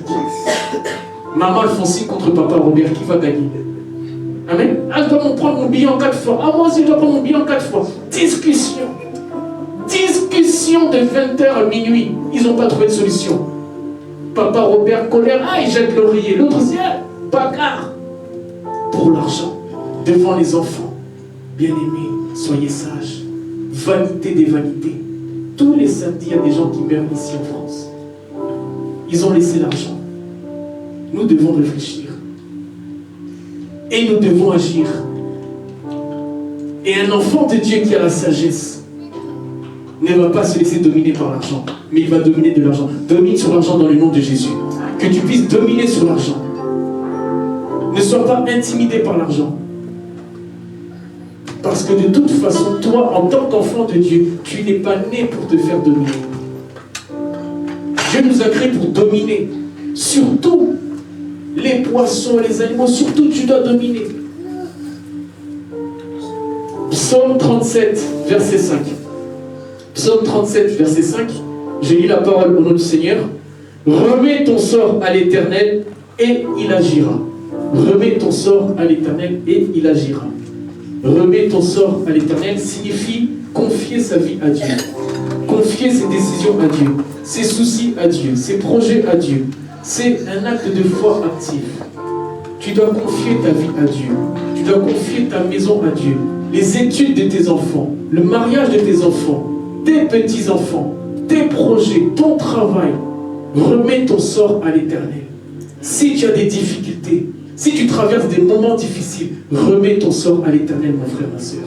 Maman Alphonsine contre papa Robert, qui va gagner? Amen. Ah, je dois prendre mon billet en 4 fois. Ah, moi aussi, je dois prendre mon billet en 4 fois. Discussion. Discussion de 20h à minuit. Ils n'ont pas trouvé de solution. Papa Robert, colère. Ah, il jette l'oreiller. L'autre dit, ah, bagarre. Pour l'argent. Devant les enfants. Bien-aimés, soyez sages. Vanité des vanités. Tous les samedis, il y a des gens qui meurent ici en France. Ils ont laissé l'argent. Nous devons réfléchir. Et nous devons agir. Et un enfant de Dieu qui a la sagesse ne va pas se laisser dominer par l'argent, mais il va dominer de l'argent. Domine sur l'argent dans le nom de Jésus. Que tu puisses dominer sur l'argent. Ne sois pas intimidé par l'argent. Parce que de toute façon, toi, en tant qu'enfant de Dieu, tu n'es pas né pour te faire dominer. Dieu nous a créés pour dominer. Surtout les poissons, les animaux, surtout tu dois dominer. Psaume 37, verset 5. Psaume 37, verset 5. J'ai lu la parole au nom du Seigneur. Remets ton sort à l'Éternel et il agira. Remets ton sort à l'Éternel et il agira. Remets ton sort à l'Éternel signifie confier sa vie à Dieu. Confier ses décisions à Dieu. Ses soucis à Dieu. Ses projets à Dieu. C'est un acte de foi actif. Tu dois confier ta vie à Dieu. Tu dois confier ta maison à Dieu. Les études de tes enfants, le mariage de tes enfants, tes petits-enfants, tes projets, ton travail. Remets ton sort à l'Éternel. Si tu as des difficultés, si tu traverses des moments difficiles, remets ton sort à l'Éternel, mon frère, ma soeur.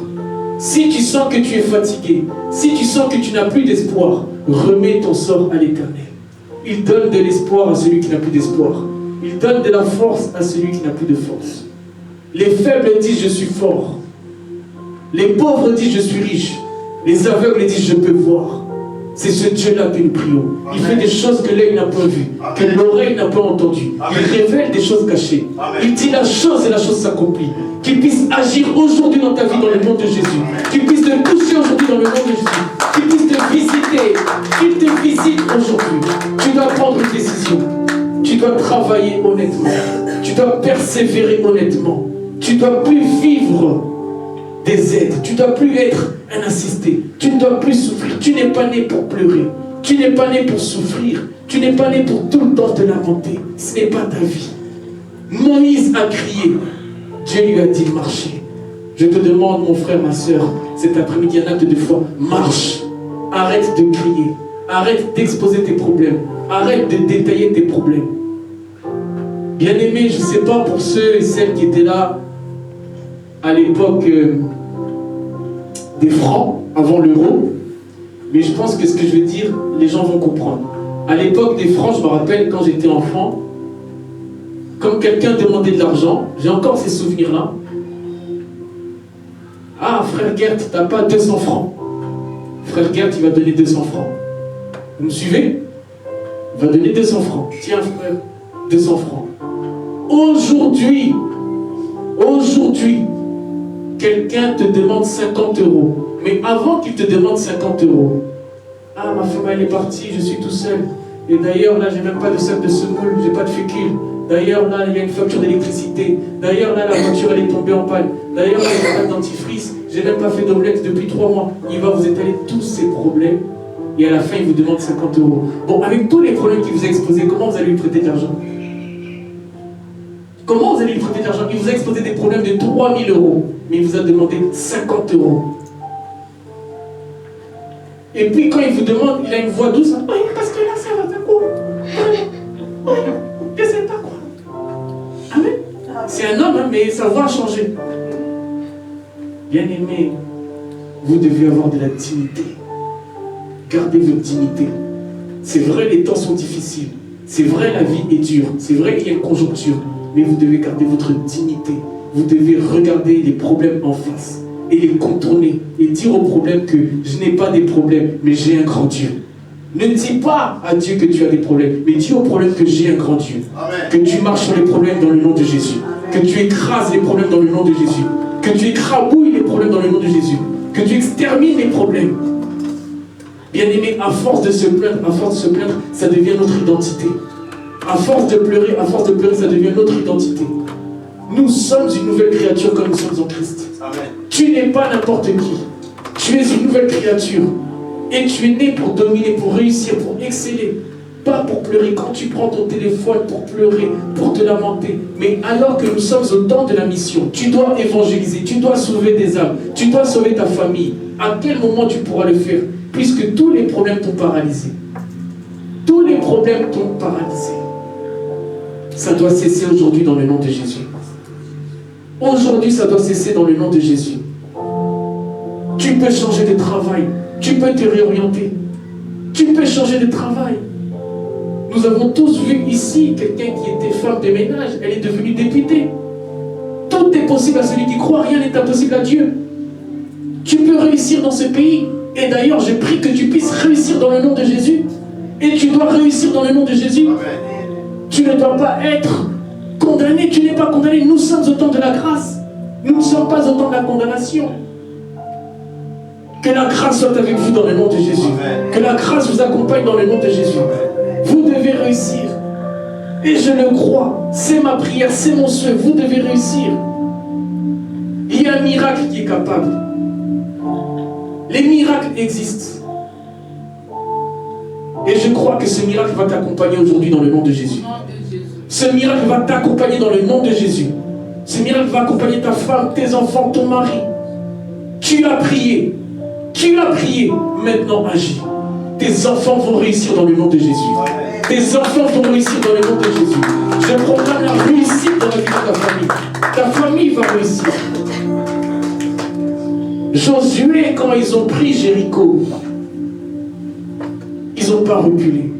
Si tu sens que tu es fatigué, si tu sens que tu n'as plus d'espoir, remets ton sort à l'Éternel. Il donne de l'espoir à celui qui n'a plus d'espoir. Il donne de la force à celui qui n'a plus de force. Les faibles disent je suis fort. Les pauvres disent je suis riche. Les aveugles disent je peux voir. C'est ce Dieu-là que nous prions. Il fait des choses que l'œil n'a pas vues, que l'oreille n'a pas entendues. Il révèle des choses cachées. Il dit la chose et la chose s'accomplit. Qu'il puisse agir aujourd'hui dans ta vie dans le nom de Jésus. Qu'il puisse te toucher aujourd'hui dans le nom de Jésus. Qu'il puisse te visiter. Qu'il te visite aujourd'hui, tu dois prendre une décision. Tu dois travailler honnêtement. Tu dois persévérer honnêtement. Tu ne dois plus vivre des aides. Tu ne dois plus être un assisté. Tu ne dois plus souffrir. Tu n'es pas né pour pleurer. Tu n'es pas né pour souffrir. Tu n'es pas né pour tout le temps te lamenter. Ce n'est pas ta vie. Moïse a crié. Dieu lui a dit marcher. Je te demande, mon frère, ma soeur, cet après-midi, un acte de foi. Marche. Arrête de crier. Arrête d'exposer tes problèmes. Arrête de détailler tes problèmes. Bien-aimés, je ne sais pas pour ceux et celles qui étaient là à l'époque des francs, avant l'euro, mais je pense que ce que je vais dire, les gens vont comprendre. À l'époque des francs, je me rappelle quand j'étais enfant, comme quelqu'un demandait de l'argent, j'ai encore ces souvenirs-là. Ah, frère Gert, tu n'as pas 200 francs. Frère Gert, il va donner 200 francs. Vous me suivez? Il va donner 200 francs. Tiens, frère, 200 francs. Aujourd'hui, quelqu'un te demande 50 €. Mais avant qu'il te demande 50 €, ah, ma femme, elle est partie, je suis tout seul. Et d'ailleurs, là, j'ai même pas de sac de semoule, j'ai pas de fécule. D'ailleurs, là, il y a une facture d'électricité. D'ailleurs, là, la voiture, elle est tombée en panne. D'ailleurs, là, il n'y a pas de dentifrice. J'ai même pas fait d'omelette depuis 3 mois. Il va vous étaler tous ces problèmes. Et à la fin, il vous demande 50 €. Bon, avec tous les problèmes qu'il vous a exposés, comment vous allez lui prêter de l'argent? Comment vous allez lui prêter de l'argent? Il vous a exposé des problèmes de 3 000 €, mais il vous a demandé 50 €. Et puis quand il vous demande, il a une voix douce. Oui, parce que là, ça va t'accourir. Oui, que c'est pas quoi. Amen. C'est un homme, hein, mais sa voix a changé. Bien-aimé, vous devez avoir de la dignité. Gardez votre dignité. C'est vrai, les temps sont difficiles. C'est vrai, la vie est dure. C'est vrai qu'il y a une conjoncture. Mais vous devez garder votre dignité. Vous devez regarder les problèmes en face et les contourner et dire aux problèmes que je n'ai pas des problèmes, mais j'ai un grand Dieu. Ne dis pas à Dieu que tu as des problèmes, mais dis aux problèmes que j'ai un grand Dieu. Amen. Que tu marches sur les problèmes dans le nom de Jésus. Amen. Que tu écrases les problèmes dans le nom de Jésus. Que tu écrabouilles les problèmes dans le nom de Jésus. Que tu extermines les problèmes. Bien-aimé, à force de se plaindre, ça devient notre identité. À force de pleurer, ça devient notre identité. Nous sommes une nouvelle créature comme nous sommes en Christ. Amen. Tu n'es pas n'importe qui. Tu es une nouvelle créature. Et tu es né pour dominer, pour réussir, pour exceller. Pas pour pleurer. Quand tu prends ton téléphone pour pleurer, pour te lamenter. Mais alors que nous sommes au temps de la mission, tu dois évangéliser, tu dois sauver des âmes, tu dois sauver ta famille. À quel moment tu pourras le faire? Puisque tous les problèmes t'ont paralysé. Tous les problèmes t'ont paralysé. Ça doit cesser aujourd'hui dans le nom de Jésus. Aujourd'hui, ça doit cesser dans le nom de Jésus. Tu peux changer de travail. Tu peux te réorienter. Tu peux changer de travail. Nous avons tous vu ici quelqu'un qui était femme de ménage. Elle est devenue députée. Tout est possible à celui qui croit. Rien n'est impossible à Dieu. Tu peux réussir dans ce pays. Et d'ailleurs, je prie que tu puisses réussir dans le nom de Jésus. Et tu dois réussir dans le nom de Jésus. Tu ne dois pas être condamné. Tu n'es pas condamné. Nous sommes au temps de la grâce. Nous ne sommes pas au temps de la condamnation. Que la grâce soit avec vous dans le nom de Jésus. Amen. Que la grâce vous accompagne dans le nom de Jésus. Amen. Vous devez réussir. Et je le crois. C'est ma prière, c'est mon souhait. Vous devez réussir. Il y a un miracle qui est capable. Les miracles existent. Et je crois que ce miracle va t'accompagner aujourd'hui dans le nom de Jésus. Ce miracle va t'accompagner dans le nom de Jésus. Ce miracle va accompagner ta femme, tes enfants, ton mari. Tu as prié. Tu as prié. Maintenant agis. Tes enfants vont réussir dans le nom de Jésus. Tes enfants vont réussir dans le nom de Jésus. Je proclame la réussite dans la vie de ta famille. Ta famille va réussir. Josué, quand ils ont pris Jéricho, ils n'ont pas reculé.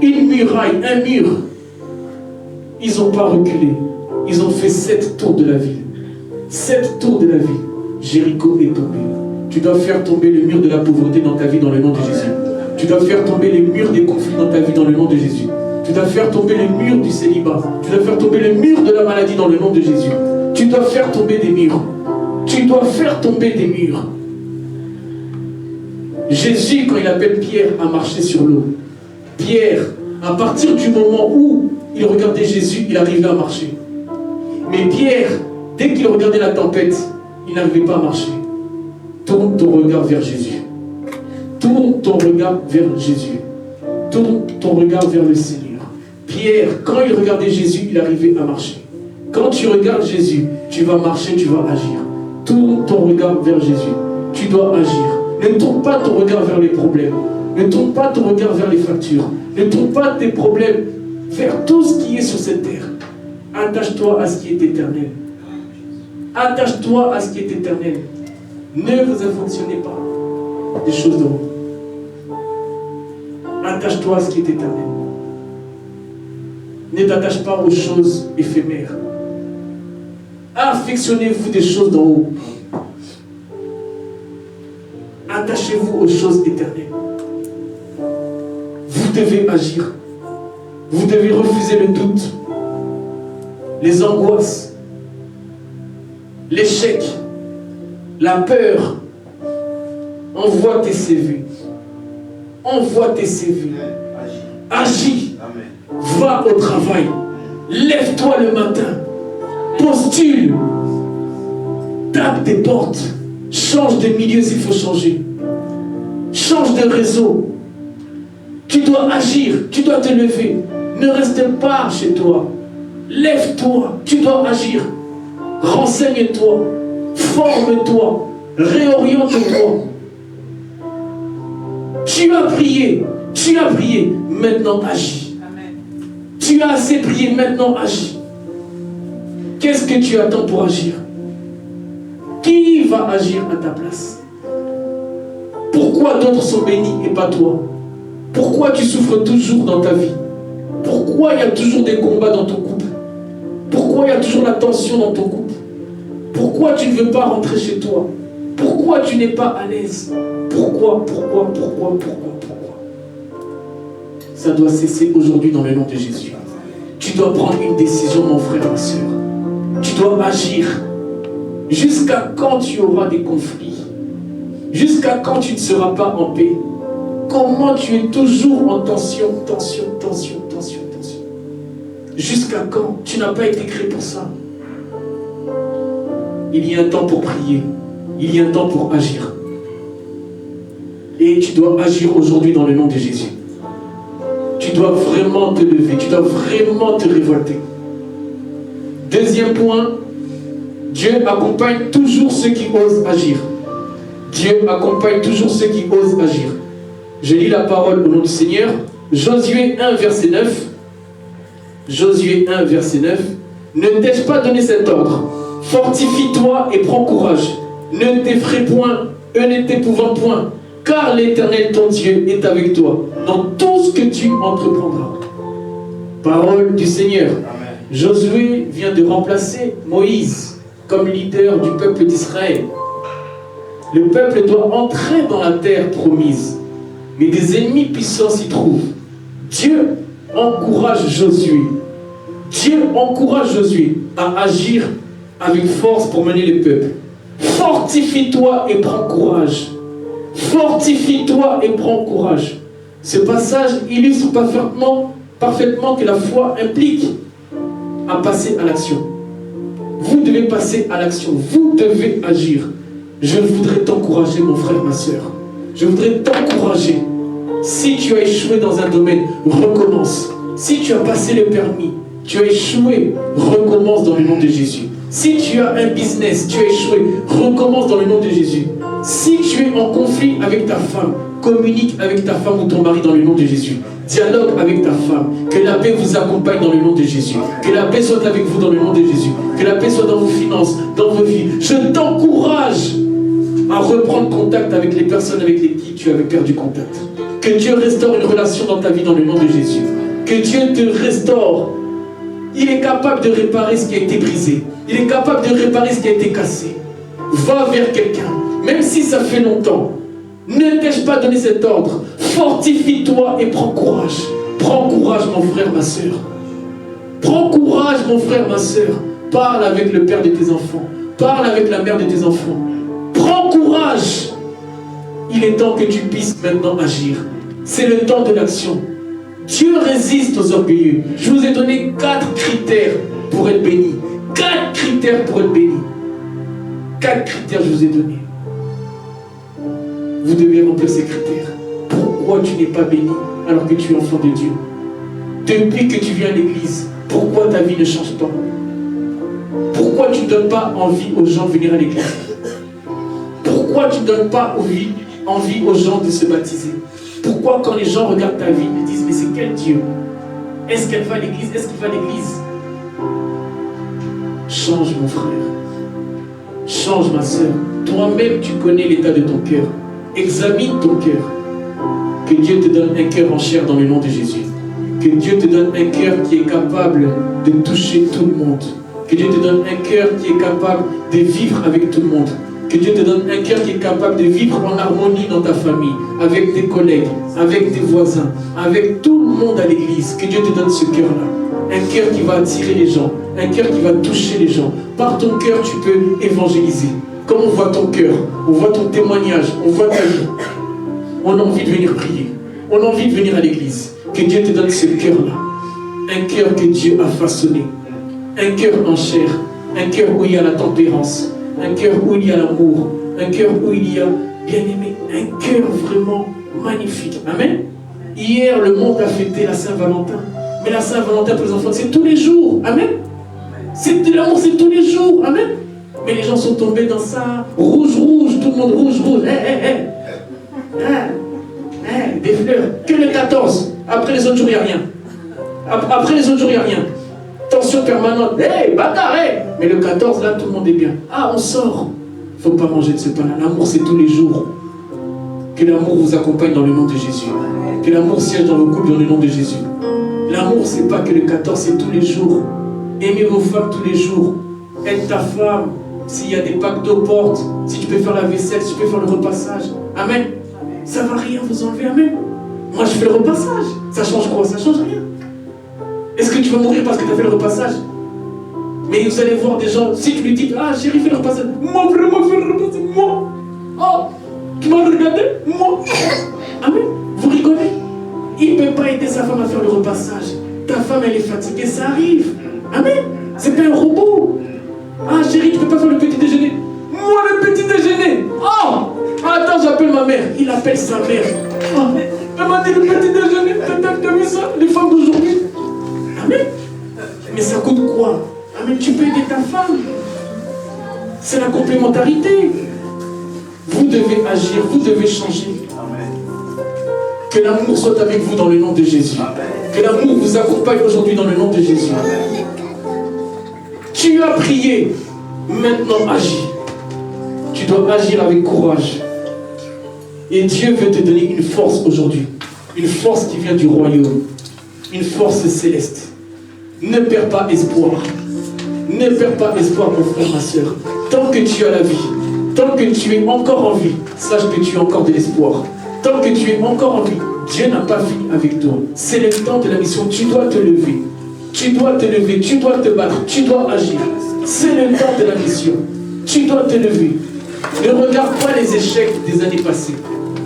Une muraille, un mur. Ils n'ont pas reculé. Ils ont fait 7 tours de la ville. 7 tours de la ville. Jéricho est tombé. Tu dois faire tomber le mur de la pauvreté dans ta vie dans le nom de Jésus. Tu dois faire tomber les murs des conflits dans ta vie dans le nom de Jésus. Tu dois faire tomber les murs du célibat. Tu dois faire tomber le mur de la maladie dans le nom de Jésus. Tu dois faire tomber des murs. Tu dois faire tomber des murs. Jésus, quand il appelle Pierre à marcher sur l'eau, Pierre, à partir du moment où il regardait Jésus, il arrivait à marcher. Mais Pierre, dès qu'il regardait la tempête, il n'arrivait pas à marcher. Tourne ton regard vers Jésus. Tourne ton regard vers Jésus. Tourne ton regard vers le Seigneur. Pierre, quand il regardait Jésus, il arrivait à marcher. Quand tu regardes Jésus, tu vas marcher, tu vas agir. Tourne ton regard vers Jésus. Tu dois agir. Ne tourne pas ton regard vers les problèmes. Ne tourne pas ton regard vers les factures. Ne tourne pas tes problèmes vers tout ce qui est sur cette terre. Attache-toi à ce qui est éternel. Attache-toi à ce qui est éternel. Ne vous affectionnez pas des choses d'en haut. Attache-toi à ce qui est éternel. Ne t'attache pas aux choses éphémères. Affectionnez-vous des choses d'en haut. Attachez-vous aux choses éternelles. Vous devez agir. Vous devez refuser le doute, les angoisses, l'échec, la peur. Envoie tes CV. Envoie tes CV. Agis. Va au travail. Lève-toi le matin. Postule. Tape des portes. Change de milieu s'il faut changer. Change de réseau. Tu dois agir. Tu dois te lever. Ne reste pas chez toi. Lève-toi. Tu dois agir. Renseigne-toi. Forme-toi. Réoriente-toi. Tu as prié. Tu as prié. Maintenant agis. Amen. Tu as assez prié. Maintenant agis. Qu'est-ce que tu attends pour agir? Qui va agir à ta place? Pourquoi d'autres sont bénis et pas toi? Pourquoi tu souffres toujours dans ta vie? Pourquoi il y a toujours des combats dans ton couple? Pourquoi il y a toujours la tension dans ton couple? Pourquoi tu ne veux pas rentrer chez toi? Pourquoi tu n'es pas à l'aise? Pourquoi? Ça doit cesser aujourd'hui dans le nom de Jésus. Tu dois prendre une décision, mon frère, ma soeur. Tu dois agir. Jusqu'à quand tu auras des conflits? Jusqu'à quand tu ne seras pas en paix? Comment tu es toujours en tension? Jusqu'à quand? Tu n'as pas été créé pour ça. Il y a un temps pour prier. Il y a un temps pour agir. Et tu dois agir aujourd'hui dans le nom de Jésus. Tu dois vraiment te lever. Tu dois vraiment te révolter. Deuxième point, Dieu accompagne toujours ceux qui osent agir. Dieu accompagne toujours ceux qui osent agir. Je lis la parole au nom du Seigneur. Josué 1, verset 9. Josué 1, verset 9. Ne t'ai-je pas donné cet ordre? Fortifie-toi et prends courage. Ne t'effraie point, ne t'épouvante point, car l'Éternel ton Dieu est avec toi dans tout ce que tu entreprendras. Parole du Seigneur. Amen. Josué vient de remplacer Moïse comme leader du peuple d'Israël. Le peuple doit entrer dans la terre promise, mais des ennemis puissants s'y trouvent. Dieu encourage Josué. Dieu encourage Josué à agir avec force pour mener le peuple. Fortifie-toi et prends courage. Fortifie-toi et prends courage. Ce passage illustre parfaitement que la foi implique à passer à l'action. Vous devez passer à l'action. Vous devez agir. Je voudrais t'encourager, mon frère, ma soeur. Je voudrais t'encourager. Si tu as échoué dans un domaine, recommence. Si tu as passé le permis, tu as échoué, recommence dans le nom de Jésus. Si tu as un business, tu as échoué, recommence dans le nom de Jésus. Si tu es en conflit avec ta femme, communique avec ta femme ou ton mari dans le nom de Jésus. Dialogue avec ta femme. Que la paix vous accompagne dans le nom de Jésus. Que la paix soit avec vous dans le nom de Jésus. Que la paix soit dans vos finances, dans vos vies. Je t'encourage à reprendre contact avec les personnes avec lesquelles tu avais perdu contact. Que Dieu restaure une relation dans ta vie dans le nom de Jésus. Que Dieu te restaure. Il est capable de réparer ce qui a été brisé. Il est capable de réparer ce qui a été cassé. Va vers quelqu'un, même si ça fait longtemps. Ne t'ai-je pas donné cet ordre? Fortifie-toi et prends courage. Prends courage, mon frère, ma soeur. Prends courage, mon frère, ma soeur. Parle avec le père de tes enfants. Parle avec la mère de tes enfants. Prends courage. Il est temps que tu puisses maintenant agir. C'est le temps de l'action. Dieu résiste aux orgueilleux. Je vous ai donné 4 critères pour être béni. 4 critères pour être béni. 4 critères je vous ai donnés. Vous devez remplir ces critères. Pourquoi tu n'es pas béni alors que tu es enfant de Dieu? Depuis que tu viens à l'église, pourquoi ta vie ne change pas? Pourquoi tu ne donnes pas envie aux gens de venir à l'église? Pourquoi tu ne donnes pas envie aux gens de se baptiser? Pourquoi quand les gens regardent ta vie, ils disent mais c'est quel Dieu? Est-ce qu'elle va à l'église? Est-ce qu'il va à l'église? Change mon frère. Change ma soeur. Toi-même tu connais l'état de ton cœur. Examine ton cœur. Que Dieu te donne un cœur en chair dans le nom de Jésus. Que Dieu te donne un cœur qui est capable de toucher tout le monde. Que Dieu te donne un cœur qui est capable de vivre avec tout le monde. Que Dieu te donne un cœur qui est capable de vivre en harmonie dans ta famille, avec tes collègues, avec tes voisins, avec tout le monde à l'église. Que Dieu te donne ce cœur-là. Un cœur qui va attirer les gens, un cœur qui va toucher les gens. Par ton cœur, tu peux évangéliser. Comme on voit ton cœur, on voit ton témoignage, on voit ta vie. On a envie de venir prier. On a envie de venir à l'église. Que Dieu te donne ce cœur-là. Un cœur que Dieu a façonné. Un cœur en chair. Un cœur où il y a la tempérance. Un cœur où il y a l'amour. Un cœur où il y a, bien aimé, un cœur vraiment magnifique. Amen. Hier, le monde a fêté la Saint-Valentin. Mais la Saint-Valentin pour les enfants, c'est tous les jours. Amen. C'est de l'amour, c'est tous les jours. Amen. Mais les gens sont tombés dans ça. Rouge, rouge, tout le monde rouge, rouge. Des fleurs. Que le 14. Après les autres jours, il n'y a rien. Après les autres jours, il n'y a rien. Tension permanente. Bâtard, Mais le 14, là, tout le monde est bien. Ah, on sort. Il ne faut pas manger de ce pain-là. L'amour, c'est tous les jours. Que l'amour vous accompagne dans le nom de Jésus. Que l'amour siège dans vos couples dans le nom de Jésus. L'amour, c'est pas que le 14, c'est tous les jours. Aimez vos femmes tous les jours. Aide ta femme. S'il y a des packs d'eau porte, si tu peux faire la vaisselle, si tu peux faire le repassage. Amen. Ça ne va rien vous enlever. Amen. Moi, je fais le repassage. Ça change quoi? Ça change rien. Est-ce que tu vas mourir parce que tu as fait le repassage? Mais vous allez voir des gens, si tu lui dis, ah chérie, fais le repassage. Moi, vraiment, fais le repassage. Moi. Oh, tu m'as regardé? Moi. Amen. Vous rigolez? Il ne peut pas aider sa femme à faire le repassage. Ta femme, elle est fatiguée, ça arrive. Amen. C'est pas un robot. Ah chérie, tu ne peux pas faire le petit déjeuner. Moi, le petit déjeuner. Oh, attends, j'appelle ma mère. Il appelle sa mère. Oh, elle m'a dit le petit déjeuner. T'as vu ça? Les femmes d'aujourd'hui. Amen. Mais ça coûte quoi? Amen. Tu peux aider ta femme. C'est la complémentarité. Vous devez agir, vous devez changer. Que l'amour soit avec vous dans le nom de Jésus. Que l'amour vous accompagne aujourd'hui dans le nom de Jésus. Tu as prié, maintenant agis. Tu dois agir avec courage. Et Dieu veut te donner une force aujourd'hui. Une force qui vient du royaume. Une force céleste. Ne perds pas espoir. Ne perds pas espoir, mon frère, ma soeur. Tant que tu as la vie, tant que tu es encore en vie, sache que tu as encore de l'espoir. Tant que tu es encore en vie, Dieu n'a pas fini avec toi. C'est le temps de la mission. Tu dois te lever. Tu dois te lever. Tu dois te battre. Tu dois agir. C'est le temps de la mission. Tu dois te lever. Ne regarde pas les échecs des années passées.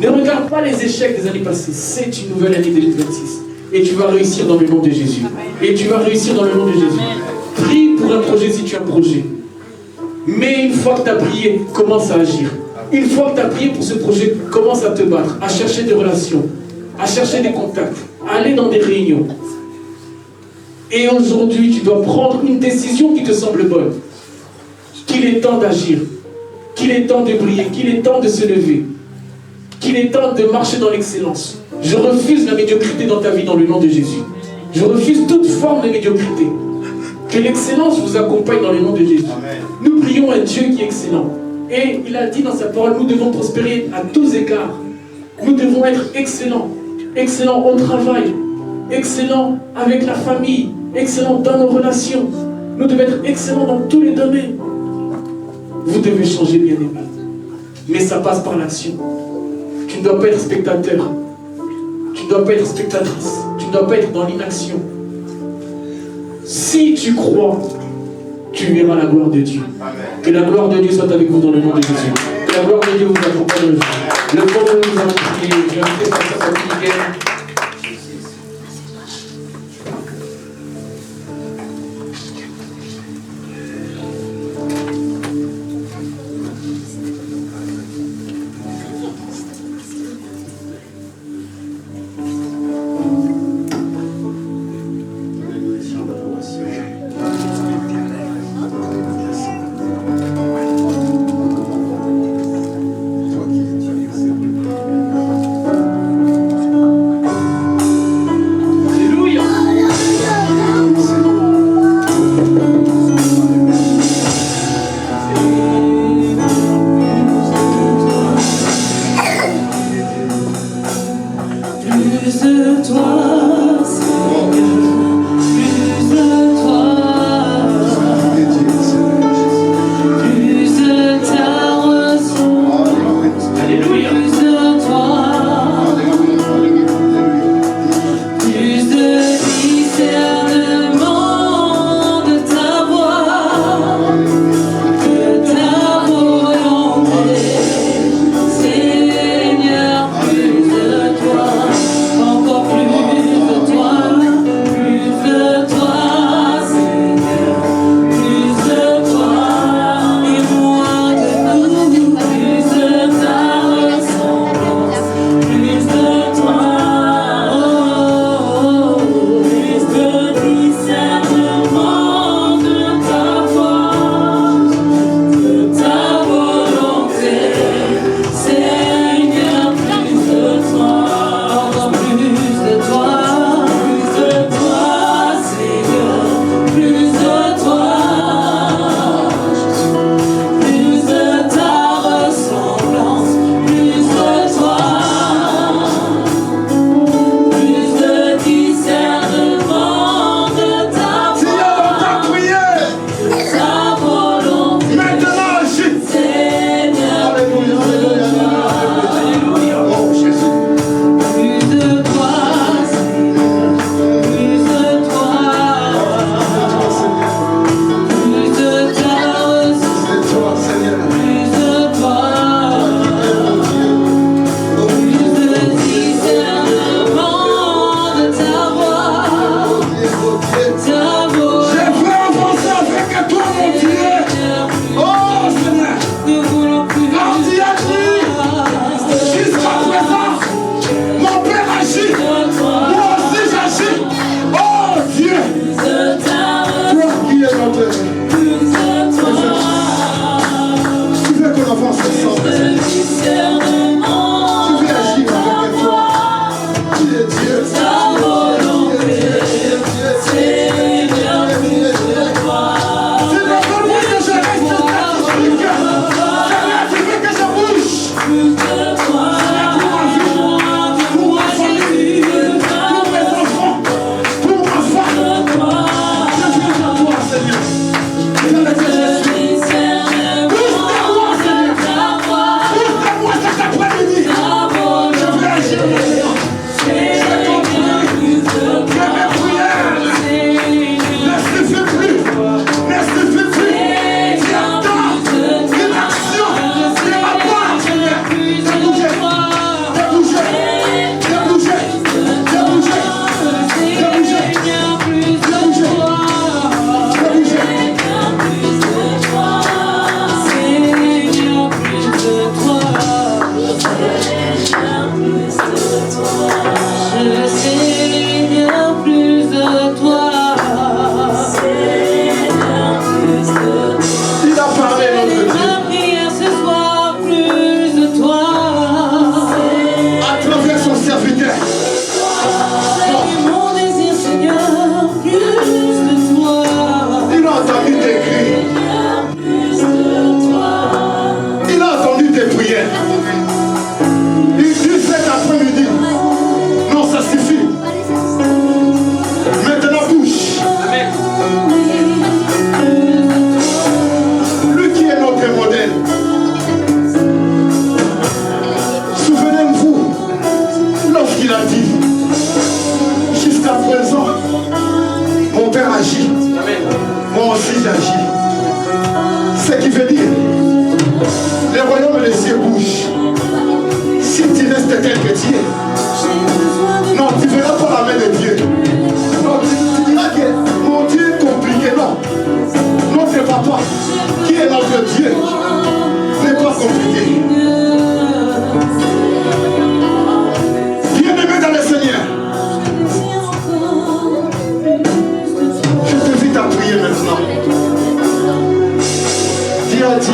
Ne regarde pas les échecs des années passées. C'est une nouvelle année 2026. Et tu vas réussir dans le nom de Jésus. Et tu vas réussir dans le nom de Jésus. Prie pour un projet si tu as un projet. Mais une fois que tu as prié, commence à agir. Une fois que tu as prié pour ce projet, commence à te battre, à chercher des relations, à chercher des contacts, à aller dans des réunions. Et aujourd'hui, tu dois prendre une décision qui te semble bonne. Qu'il est temps d'agir, qu'il est temps de briller, qu'il est temps de se lever, qu'il est temps de marcher dans l'excellence. Je refuse la médiocrité dans ta vie dans le nom de Jésus. Je refuse toute forme de médiocrité. Que l'excellence vous accompagne dans le nom de Jésus. Amen. Nous prions un Dieu qui est excellent. Et il a dit dans sa parole, nous devons prospérer à tous égards. Nous devons être excellents. Excellents au travail. Excellents avec la famille. Excellents dans nos relations. Nous devons être excellents dans tous les domaines. Vous devez changer, bien-aimés. Mais ça passe par l'action. Tu ne dois pas être spectateur. Tu ne dois pas être spectatrice. Tu ne dois pas être dans l'inaction. Si tu crois, tu verras la gloire de Dieu. Amen. Que la gloire de Dieu soit avec vous dans le nom de Jésus. Que la gloire de Dieu vous accompagne aussi. Le peuple nous a prié. Je fais passer sa fille.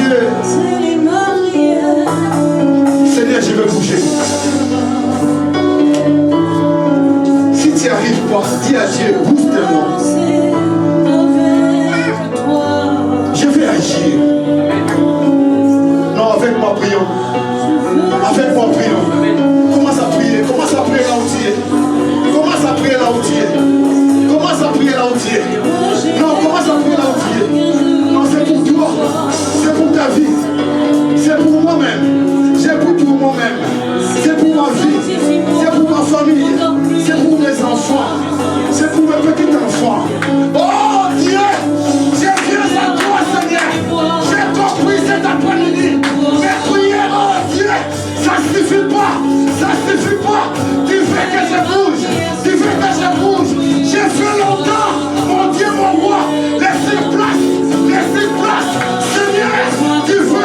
prier. Seigneur, je veux bouger. Si tu n'y arrives pas, dis à Dieu, booste-moi. Je vais agir. Non, avec moi, prions. Avec moi, prions. Commence à prier. Commence à prier là où tu es. Commence à prier là où tu es. Commence à prier là où tu es. Non, commence à prier là où tu es. Non, c'est pour toi. C'est pour ta vie. C'est pour moi-même. C'est pour moi-même. C'est pour ma vie. C'est pour ma famille. C'est pour mes enfants. C'est pour mes petits-enfants. Oh Dieu, je viens à toi, Seigneur. J'ai compris cet après-midi. Mes prières, oh Dieu, ça ne suffit pas. Ça ne suffit pas. Tu veux que je bouge. Tu veux que je bouge. J'ai fait longtemps. Mon Dieu, mon roi. Laissez place. Laissez place. Seigneur, tu veux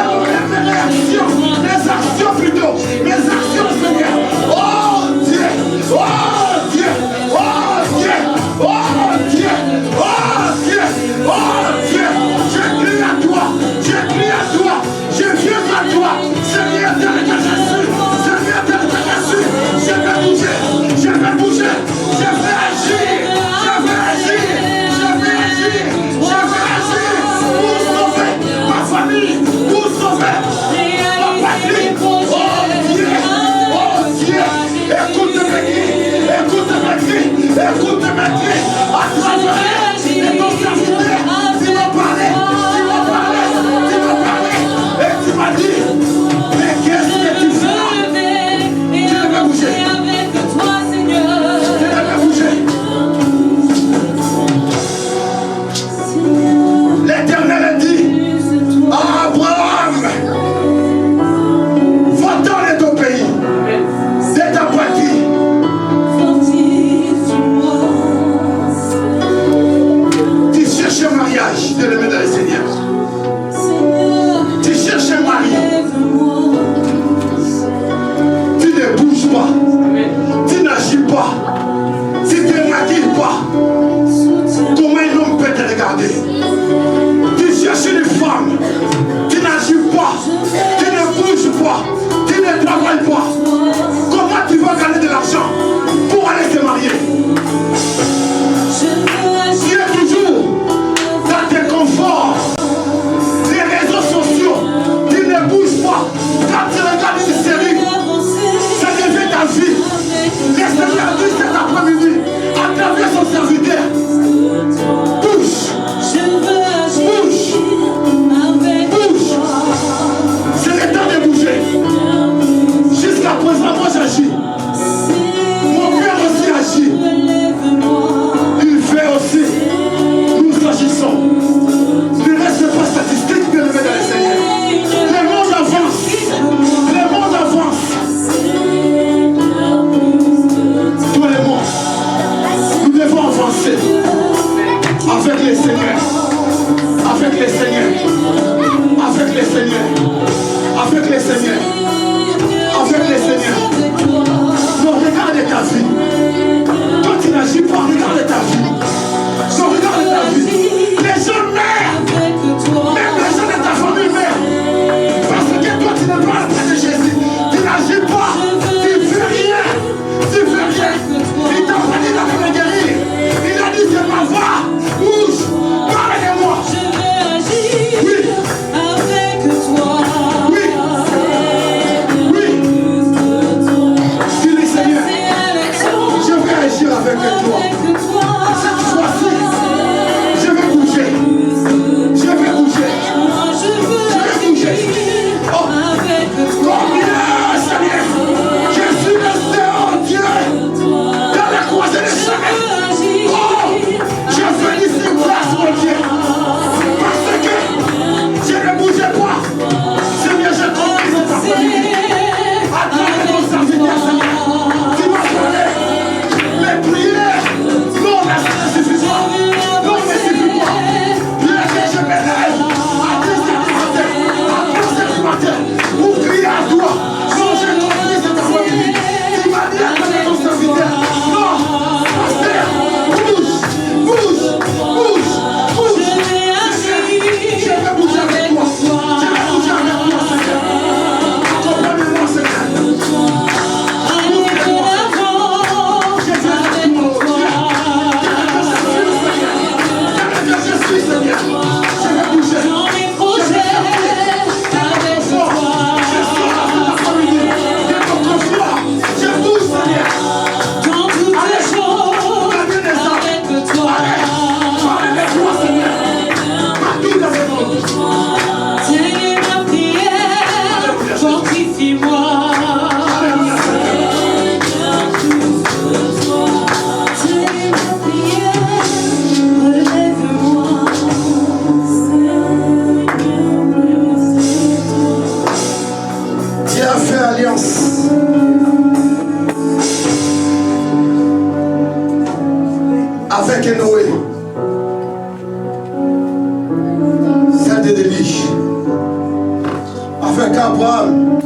avec Abraham,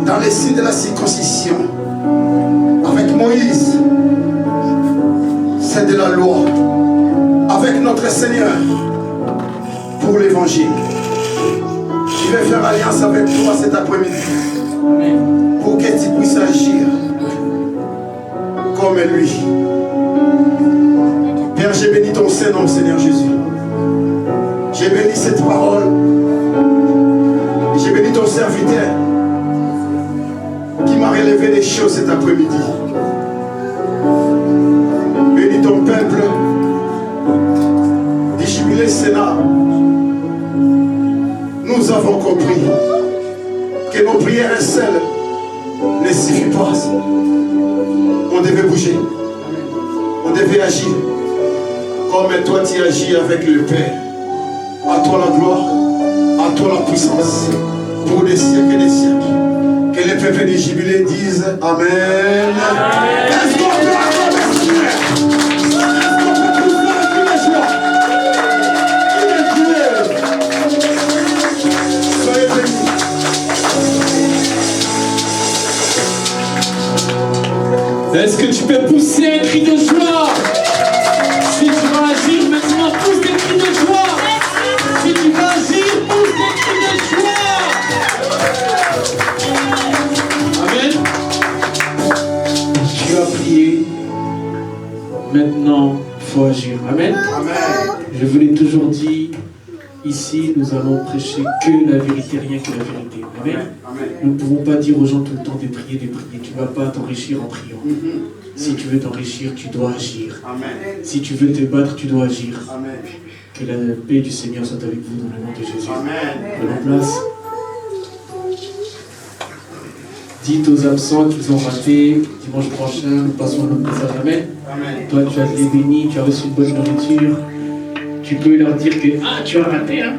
dans les signes de la circoncision, avec Moïse, c'est de la loi, avec notre Seigneur pour l'évangile. Je vais faire alliance avec toi cet après-midi pour que tu puisses agir comme lui. Père, j'ai béni ton Saint-Nom, Seigneur Jésus. J'ai béni cette parole. J'ai béni ton serviteur qui m'a relevé des choses cet après-midi. Bénis ton peuple. Du jubilé Sénat. Nous avons compris que nos prières seules ne suffisent pas. On devait bouger. On devait agir. Comme toi tu agis avec le Père. À toi la gloire, à toi la puissance, pour des siècles et des siècles. Que les peuples du jubilé disent Amen. Est-ce qu'on peut acclamer le Seigneur? Est-ce qu'on peut tous faire tous les jours? Il est Dieu. Soyez bénis. Est-ce que tu peux pousser un cri de joie? Si tu vas agir maintenant, pousse des cris de joie. Si tu vas agir, pousse des cris de joie. Amen. Tu as prié. Maintenant, il faut agir. Amen. Amen. Je vous l'ai toujours dit, ici, nous allons prêcher que la vérité, rien que la vérité. Amen. Nous ne pouvons pas dire aux gens tout le temps de prier, de prier. Tu ne vas pas t'enrichir en priant. Si tu veux t'enrichir, tu dois agir. Amen. Si tu veux te battre, tu dois agir. Amen. Que la paix du Seigneur soit avec vous dans le nom de Jésus. Amen. Prenons place. Dites aux absents qu'ils ont raté. Dimanche prochain, nous passons notre message. Amen. Amen. Toi, tu as été béni, tu as reçu une bonne nourriture. Tu peux leur dire que tu as raté. Hein?